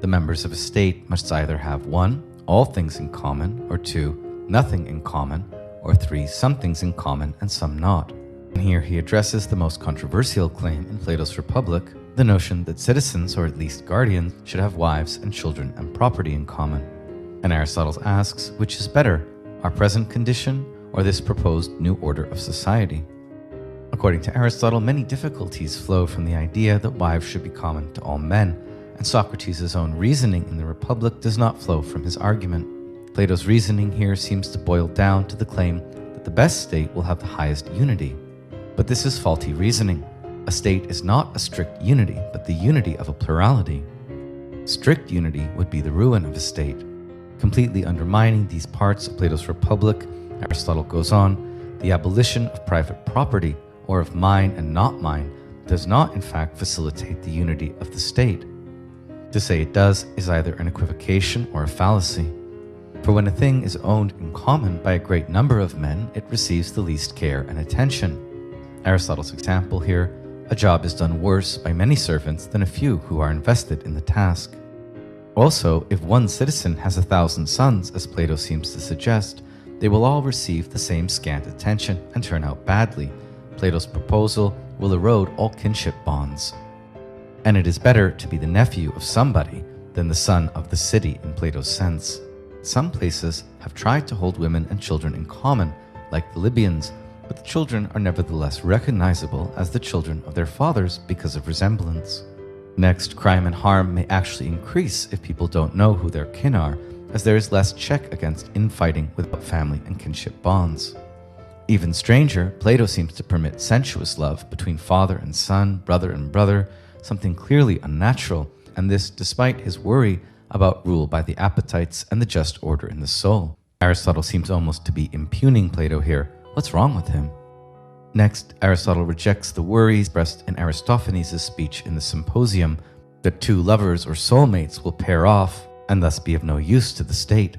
The members of a state must either have 1, all things in common, or 2, nothing in common, or 3, some things in common and some not. And here he addresses the most controversial claim in Plato's Republic, the notion that citizens, or at least guardians, should have wives and children and property in common. And Aristotle asks, which is better, our present condition or this proposed new order of society? According to Aristotle, many difficulties flow from the idea that wives should be common to all men, and Socrates' own reasoning in the Republic does not flow from his argument. Plato's reasoning here seems to boil down to the claim that the best state will have the highest unity. But this is faulty reasoning. A state is not a strict unity, but the unity of a plurality. Strict unity would be the ruin of a state. Completely undermining these parts of Plato's Republic, Aristotle goes on, the abolition of private property, or of mine and not mine, does not in fact facilitate the unity of the state. To say it does is either an equivocation or a fallacy. For when a thing is owned in common by a great number of men, it receives the least care and attention. Aristotle's example here, a job is done worse by many servants than a few who are invested in the task. Also, if one citizen has 1,000 sons, as Plato seems to suggest, they will all receive the same scant attention and turn out badly. Plato's proposal will erode all kinship bonds. And it is better to be the nephew of somebody than the son of the city in Plato's sense. Some places have tried to hold women and children in common, like the Libyans, but the children are nevertheless recognizable as the children of their fathers because of resemblance. Next, crime and harm may actually increase if people don't know who their kin are, as there is less check against infighting without family and kinship bonds. Even stranger, Plato seems to permit sensuous love between father and son, brother and brother, something clearly unnatural, and this despite his worry about rule by the appetites and the just order in the soul. Aristotle seems almost to be impugning Plato here. What's wrong with him? Next, Aristotle rejects the worries expressed in Aristophanes' speech in the Symposium that 2 lovers or soulmates will pair off and thus be of no use to the state.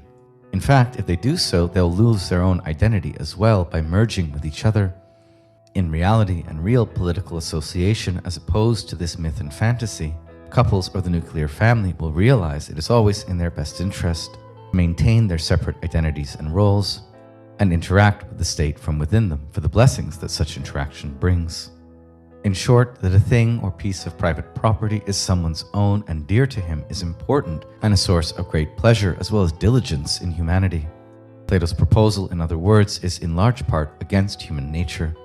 In fact, if they do so, they'll lose their own identity as well by merging with each other. In reality and real political association, as opposed to this myth and fantasy, couples or the nuclear family will realize it is always in their best interest to maintain their separate identities and roles, and interact with the state from within them for the blessings that such interaction brings. In short, that a thing or piece of private property is someone's own and dear to him is important and a source of great pleasure as well as diligence in humanity. Plato's proposal, in other words, is in large part against human nature.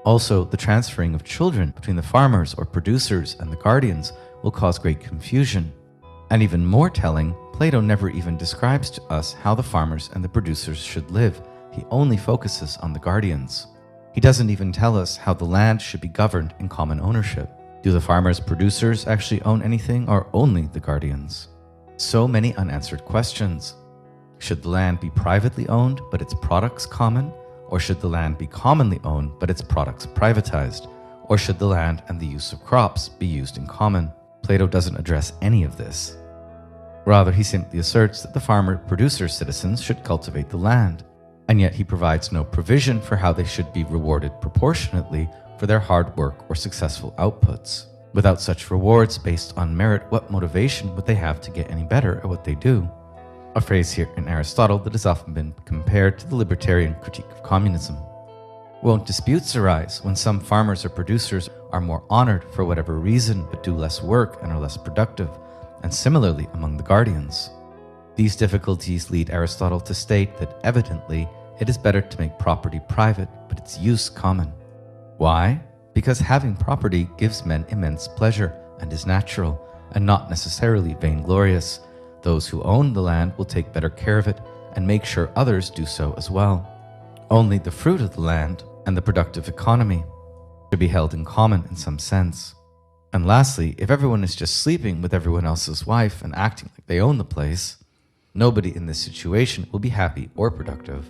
Also, the transferring of children between the farmers or producers and the guardians will cause great confusion. And even more telling, Plato never even describes to us how the farmers and the producers should live. He only focuses on the guardians. He doesn't even tell us how the land should be governed in common ownership. Do the farmers' producers actually own anything, or only the guardians? So many unanswered questions. Should the land be privately owned, but its products common? Or should the land be commonly owned, but its products privatized? Or should the land and the use of crops be used in common? Plato doesn't address any of this. Rather, he simply asserts that the farmer-producer citizens should cultivate the land, and yet he provides no provision for how they should be rewarded proportionately for their hard work or successful outputs. Without such rewards based on merit, what motivation would they have to get any better at what they do? A phrase here in Aristotle that has often been compared to the libertarian critique of communism. Won't disputes arise when some farmers or producers are more honored for whatever reason but do less work and are less productive, and similarly among the guardians? These difficulties lead Aristotle to state that evidently it is better to make property private but its use common. Why? Because having property gives men immense pleasure and is natural and not necessarily vainglorious. Those who own the land will take better care of it and make sure others do so as well. Only the fruit of the land and the productive economy should be held in common in some sense. And lastly, if everyone is just sleeping with everyone else's wife and acting like they own the place, nobody in this situation will be happy or productive.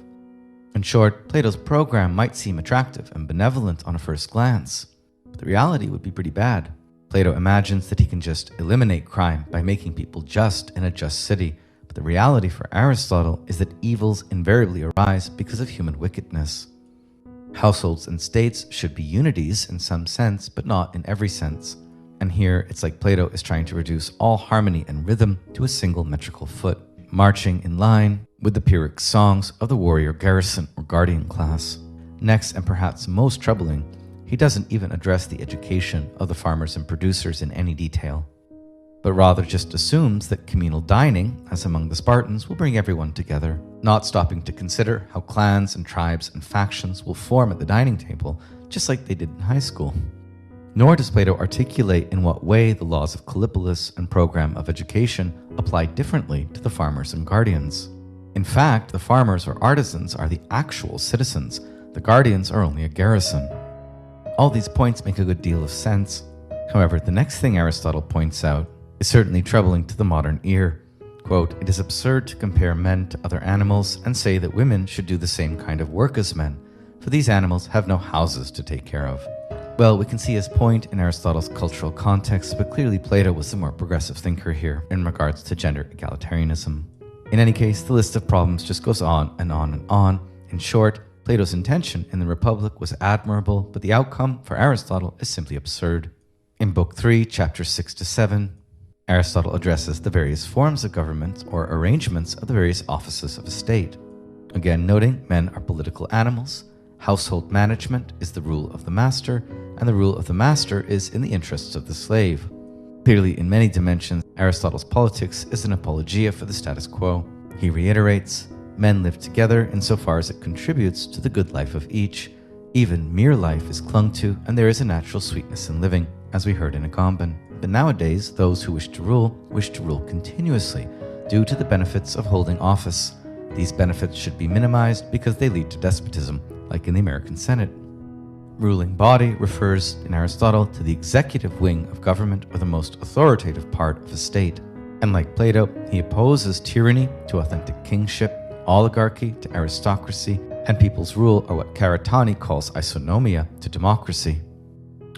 In short, Plato's program might seem attractive and benevolent on a first glance, but the reality would be pretty bad. Plato imagines that he can just eliminate crime by making people just in a just city, but the reality for Aristotle is that evils invariably arise because of human wickedness. Households and states should be unities in some sense, but not in every sense. And here, it's like Plato is trying to reduce all harmony and rhythm to a single metrical foot, marching in line with the Pyrrhic songs of the warrior garrison or guardian class. Next, and perhaps most troubling, he doesn't even address the education of the farmers and producers in any detail, but rather just assumes that communal dining, as among the Spartans, will bring everyone together, not stopping to consider how clans and tribes and factions will form at the dining table, just like they did in high school. Nor does Plato articulate in what way the laws of Callipolis and program of education apply differently to the farmers and guardians. In fact, the farmers or artisans are the actual citizens. The guardians are only a garrison. All these points make a good deal of sense. However, the next thing Aristotle points out is certainly troubling to the modern ear. Quote, "It is absurd to compare men to other animals and say that women should do the same kind of work as men, for these animals have no houses to take care of." Well, we can see his point in Aristotle's cultural context, but clearly Plato was the more progressive thinker here in regards to gender egalitarianism. In any case, the list of problems just goes on and on and on. In short, Plato's intention in the Republic was admirable, but the outcome for Aristotle is simply absurd. In Book 3, chapters 6 to 7, Aristotle addresses the various forms of government or arrangements of the various offices of a state. Again, noting men are political animals, household management is the rule of the master, and the rule of the master is in the interests of the slave. Clearly, in many dimensions, Aristotle's politics is an apologia for the status quo. He reiterates, men live together insofar as it contributes to the good life of each. Even mere life is clung to, and there is a natural sweetness in living, as we heard in Agamben. But nowadays, those who wish to rule continuously, due to the benefits of holding office. These benefits should be minimized because they lead to despotism, like in the American Senate. Ruling body refers in Aristotle to the executive wing of government or the most authoritative part of a state. And like Plato, he opposes tyranny to authentic kingship, oligarchy to aristocracy, and people's rule, or what Caratani calls isonomia, to democracy.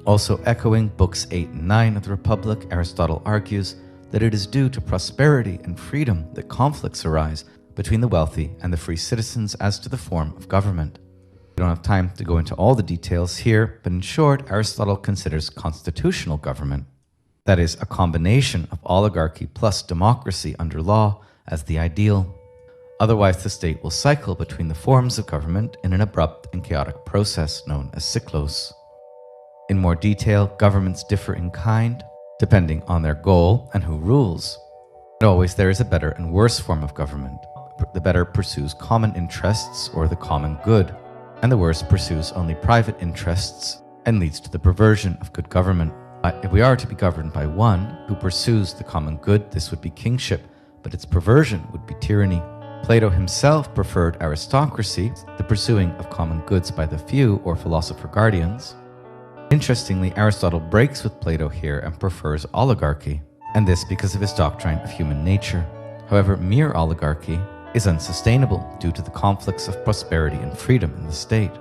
Also echoing books 8 and 9 of the Republic, Aristotle argues that it is due to prosperity and freedom that conflicts arise between the wealthy and the free citizens as to the form of government. We don't have time to go into all the details here, but in short, Aristotle considers constitutional government, that is, a combination of oligarchy plus democracy under law, as the ideal. Otherwise, the state will cycle between the forms of government in an abrupt and chaotic process known as cyclos. In more detail, governments differ in kind, depending on their goal and who rules. But always there is a better and worse form of government. The better pursues common interests or the common good, and the worse pursues only private interests and leads to the perversion of good government. If we are to be governed by one who pursues the common good, this would be kingship, but its perversion would be tyranny. Plato himself preferred aristocracy, the pursuing of common goods by the few or philosopher guardians. Interestingly, Aristotle breaks with Plato here and prefers oligarchy, and this because of his doctrine of human nature. However, mere oligarchy is unsustainable due to the conflicts of prosperity and freedom in the state.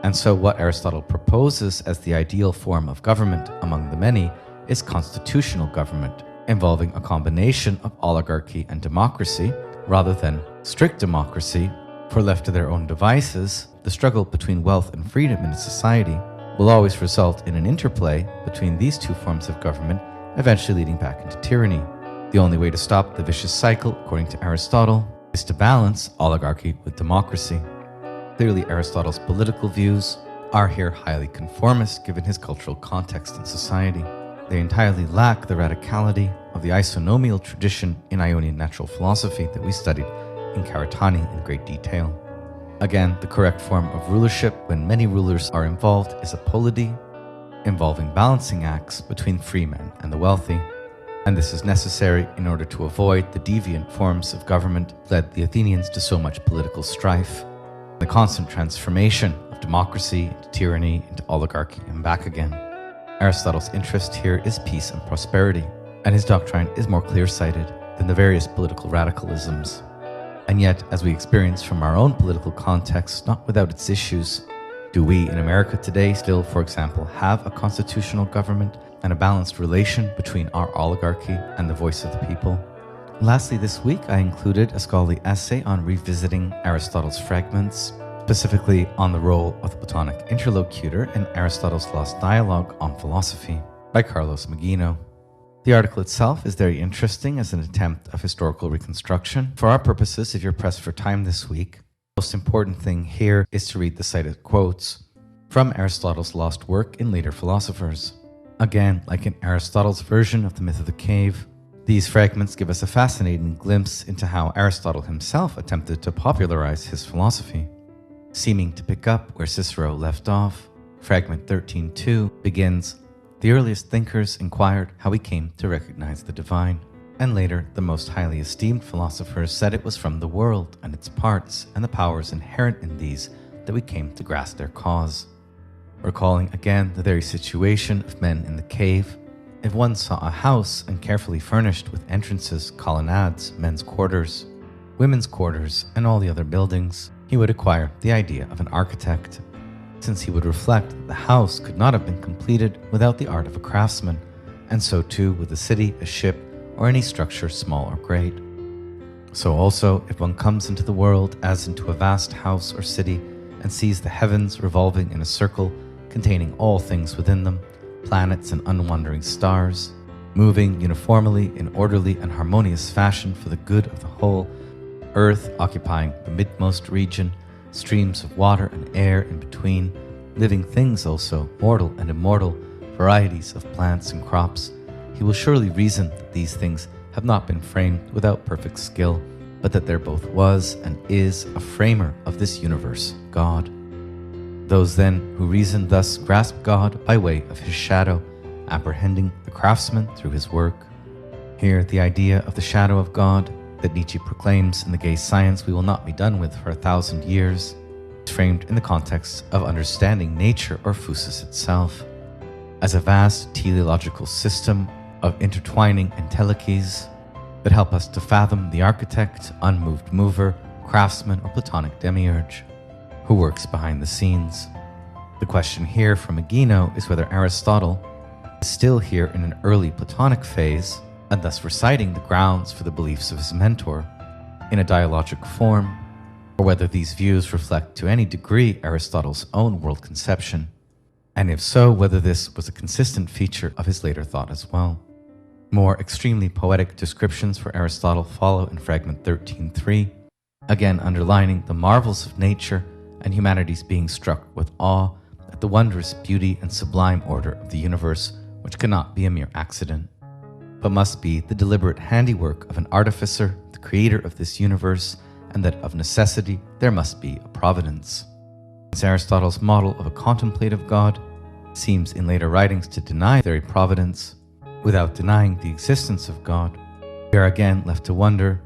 And so what Aristotle proposes as the ideal form of government among the many is constitutional government, involving a combination of oligarchy and democracy, rather than strict democracy, for left to their own devices, the struggle between wealth and freedom in a society will always result in an interplay between these two forms of government, eventually leading back into tyranny. The only way to stop the vicious cycle, according to Aristotle, is to balance oligarchy with democracy. Clearly, Aristotle's political views are here highly conformist given his cultural context and society. They entirely lack the radicality of the isonomial tradition in Ionian natural philosophy that we studied in Caratani in great detail. Again, the correct form of rulership when many rulers are involved is a polity, involving balancing acts between free men and the wealthy. And this is necessary in order to avoid the deviant forms of government that led the Athenians to so much political strife, the constant transformation of democracy into tyranny, into oligarchy, and back again. Aristotle's interest here is peace and prosperity, and his doctrine is more clear-sighted than the various political radicalisms. And yet, as we experience from our own political context, not without its issues, do we in America today still, for example, have a constitutional government and a balanced relation between our oligarchy and the voice of the people? Lastly, this week I included a scholarly essay on revisiting Aristotle's fragments, specifically on the role of the Platonic interlocutor in Aristotle's Lost Dialogue on Philosophy by Carlos Magino. The article itself is very interesting as an attempt of historical reconstruction. For our purposes, if you're pressed for time this week, the most important thing here is to read the cited quotes from Aristotle's lost work in later philosophers. Again, like in Aristotle's version of the myth of the cave, these fragments give us a fascinating glimpse into how Aristotle himself attempted to popularize his philosophy. Seeming to pick up where Cicero left off, fragment 13.2 begins, "The earliest thinkers inquired how we came to recognize the divine, and later the most highly esteemed philosophers said it was from the world and its parts and the powers inherent in these that we came to grasp their cause." Recalling again the very situation of men in the cave, if one saw a house and carefully furnished with entrances, colonnades, men's quarters, women's quarters, and all the other buildings, he would acquire the idea of an architect, since he would reflect that the house could not have been completed without the art of a craftsman, and so too with a city, a ship, or any structure small or great. So also, if one comes into the world as into a vast house or city, and sees the heavens revolving in a circle containing all things within them, planets and unwandering stars, moving uniformly in orderly and harmonious fashion for the good of the whole, earth occupying the midmost region, streams of water and air in between, living things also, mortal and immortal, varieties of plants and crops, he will surely reason that these things have not been framed without perfect skill, but that there both was and is a framer of this universe, God. Those then who reason thus grasp God by way of his shadow, apprehending the craftsman through his work. Here the idea of the shadow of God that Nietzsche proclaims in the gay science we will not be done with for 1,000 years, is framed in the context of understanding nature or physis itself, as a vast teleological system of intertwining entelechies that help us to fathom the architect, unmoved mover, craftsman, or Platonic demiurge, who works behind the scenes. The question here from Magino is whether Aristotle is still here in an early Platonic phase, and thus reciting the grounds for the beliefs of his mentor in a dialogic form, or whether these views reflect to any degree Aristotle's own world conception, and if so, whether this was a consistent feature of his later thought as well. More extremely poetic descriptions for Aristotle follow in fragment 13.3, again underlining the marvels of nature and humanity's being struck with awe at the wondrous beauty and sublime order of the universe, which cannot be a mere accident, but must be the deliberate handiwork of an artificer, the creator of this universe, and that of necessity there must be a providence. As Aristotle's model of a contemplative God seems in later writings to deny very providence, without denying the existence of God, we are again left to wonder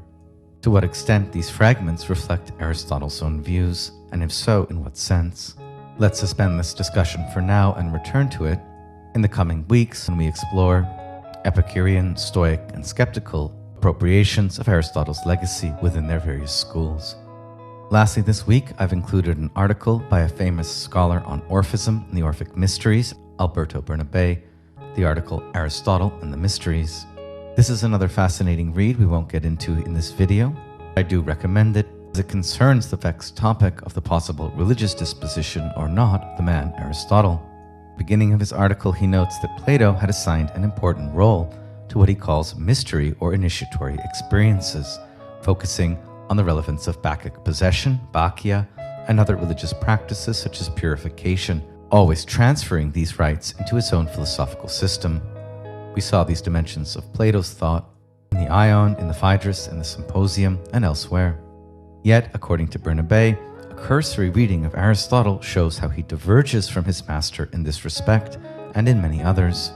to what extent these fragments reflect Aristotle's own views, and if so, in what sense. Let's suspend this discussion for now and return to it in the coming weeks when we explore Epicurean, Stoic, and skeptical appropriations of Aristotle's legacy within their various schools. Lastly, this week I've included an article by a famous scholar on Orphism and the Orphic Mysteries, Alberto Bernabé, the article Aristotle and the Mysteries. This is another fascinating read we won't get into in this video. I do recommend it as it concerns the vexed topic of the possible religious disposition or not of the man Aristotle. Beginning of his article, he notes that Plato had assigned an important role to what he calls mystery or initiatory experiences, focusing on the relevance of Bacchic possession, Bacchia, and other religious practices such as purification, always transferring these rites into his own philosophical system. We saw these dimensions of Plato's thought in the Ion, in the Phaedrus, and the Symposium, and elsewhere. Yet, according to Bernabé, a cursory reading of Aristotle shows how he diverges from his master in this respect and in many others.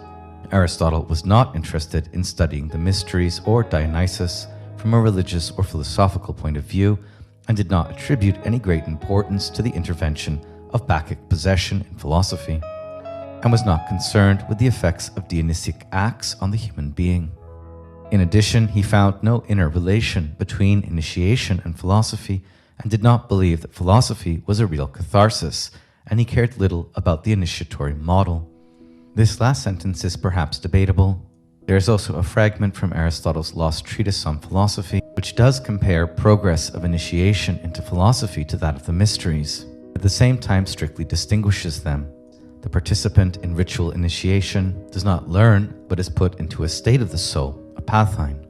Aristotle was not interested in studying the mysteries or Dionysus from a religious or philosophical point of view, and did not attribute any great importance to the intervention of Bacchic possession in philosophy, and was not concerned with the effects of Dionysic acts on the human being. In addition, he found no inner relation between initiation and philosophy, and did not believe that philosophy was a real catharsis, and he cared little about the initiatory model. This last sentence is perhaps debatable. There is also a fragment from Aristotle's lost treatise on philosophy, which does compare progress of initiation into philosophy to that of the mysteries, at the same time strictly distinguishes them. The participant in ritual initiation does not learn, but is put into a state of the soul, a pathine.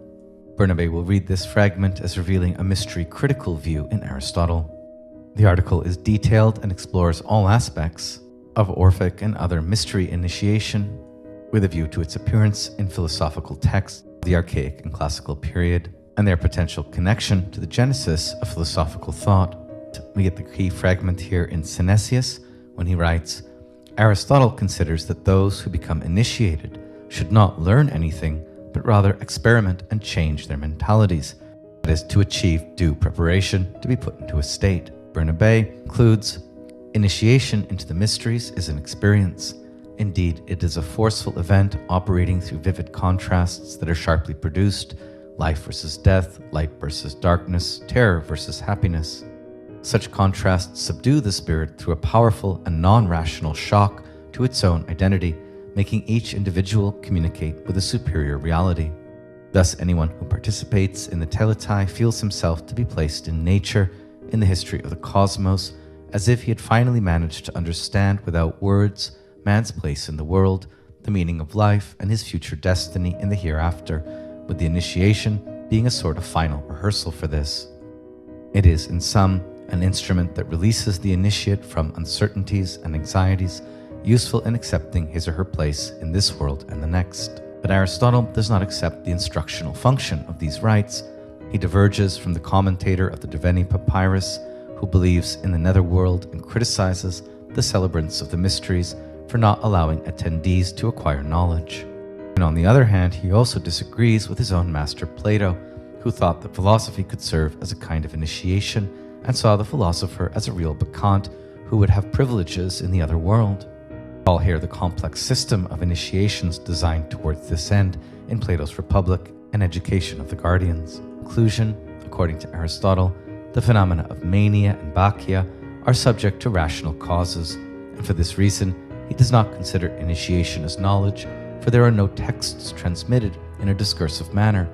Bernabé will read this fragment as revealing a mystery-critical view in Aristotle. The article is detailed and explores all aspects of Orphic and other mystery initiation, with a view to its appearance in philosophical texts of the Archaic and Classical period, and their potential connection to the genesis of philosophical thought. We get the key fragment here in Synesius, when he writes, Aristotle considers that those who become initiated should not learn anything, but rather experiment and change their mentalities, that is, to achieve due preparation to be put into a state. Bernabé concludes, initiation into the mysteries is an experience. Indeed, it is a forceful event operating through vivid contrasts that are sharply produced, life versus death, light versus darkness, terror versus happiness. Such contrasts subdue the spirit through a powerful and non-rational shock to its own identity, making each individual communicate with a superior reality. Thus, anyone who participates in the teletai feels himself to be placed in nature, in the history of the cosmos, as if he had finally managed to understand without words man's place in the world, the meaning of life, and his future destiny in the hereafter, with the initiation being a sort of final rehearsal for this. It is, in sum, an instrument that releases the initiate from uncertainties and anxieties, useful in accepting his or her place in this world and the next. But Aristotle does not accept the instructional function of these rites. He diverges from the commentator of the Derveni Papyrus, who believes in the netherworld and criticizes the celebrants of the mysteries for not allowing attendees to acquire knowledge. And on the other hand, he also disagrees with his own master Plato, who thought that philosophy could serve as a kind of initiation and saw the philosopher as a real bacchant who would have privileges in the other world. All hear the complex system of initiations designed towards this end in Plato's Republic and Education of the Guardians. Conclusion, according to Aristotle, the phenomena of mania and bacchia are subject to rational causes, and for this reason, he does not consider initiation as knowledge, for there are no texts transmitted in a discursive manner.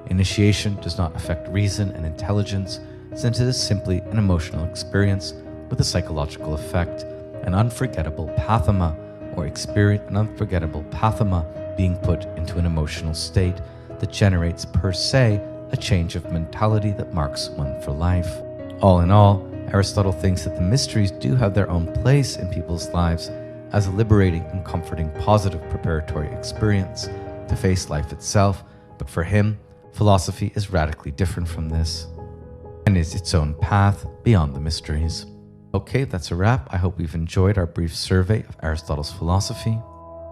Initiation does not affect reason and intelligence, since it is simply an emotional experience with a psychological effect, an unforgettable pathema, or experience an unforgettable pathema being put into an emotional state that generates per se a change of mentality that marks one for life. All in all, Aristotle thinks that the mysteries do have their own place in people's lives as a liberating and comforting positive preparatory experience to face life itself, but for him, philosophy is radically different from this and is its own path beyond the mysteries. Okay, that's a wrap. I hope we've enjoyed our brief survey of Aristotle's philosophy.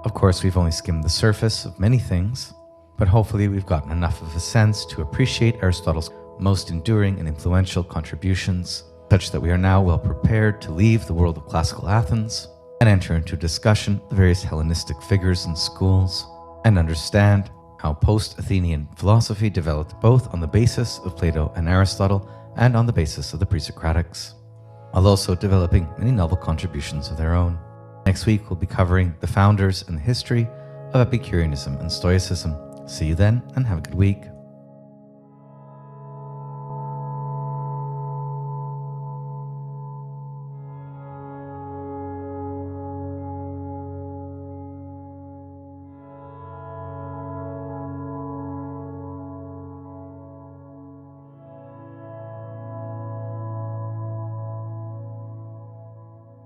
Of course, we've only skimmed the surface of many things, but hopefully we've gotten enough of a sense to appreciate Aristotle's most enduring and influential contributions, such that we are now well prepared to leave the world of classical Athens and enter into discussion of the various Hellenistic figures and schools, and understand how post-Athenian philosophy developed both on the basis of Plato and Aristotle and on the basis of the pre-Socratics, while also developing many novel contributions of their own. Next week, we'll be covering the founders and the history of Epicureanism and Stoicism. See you then, and have a good week.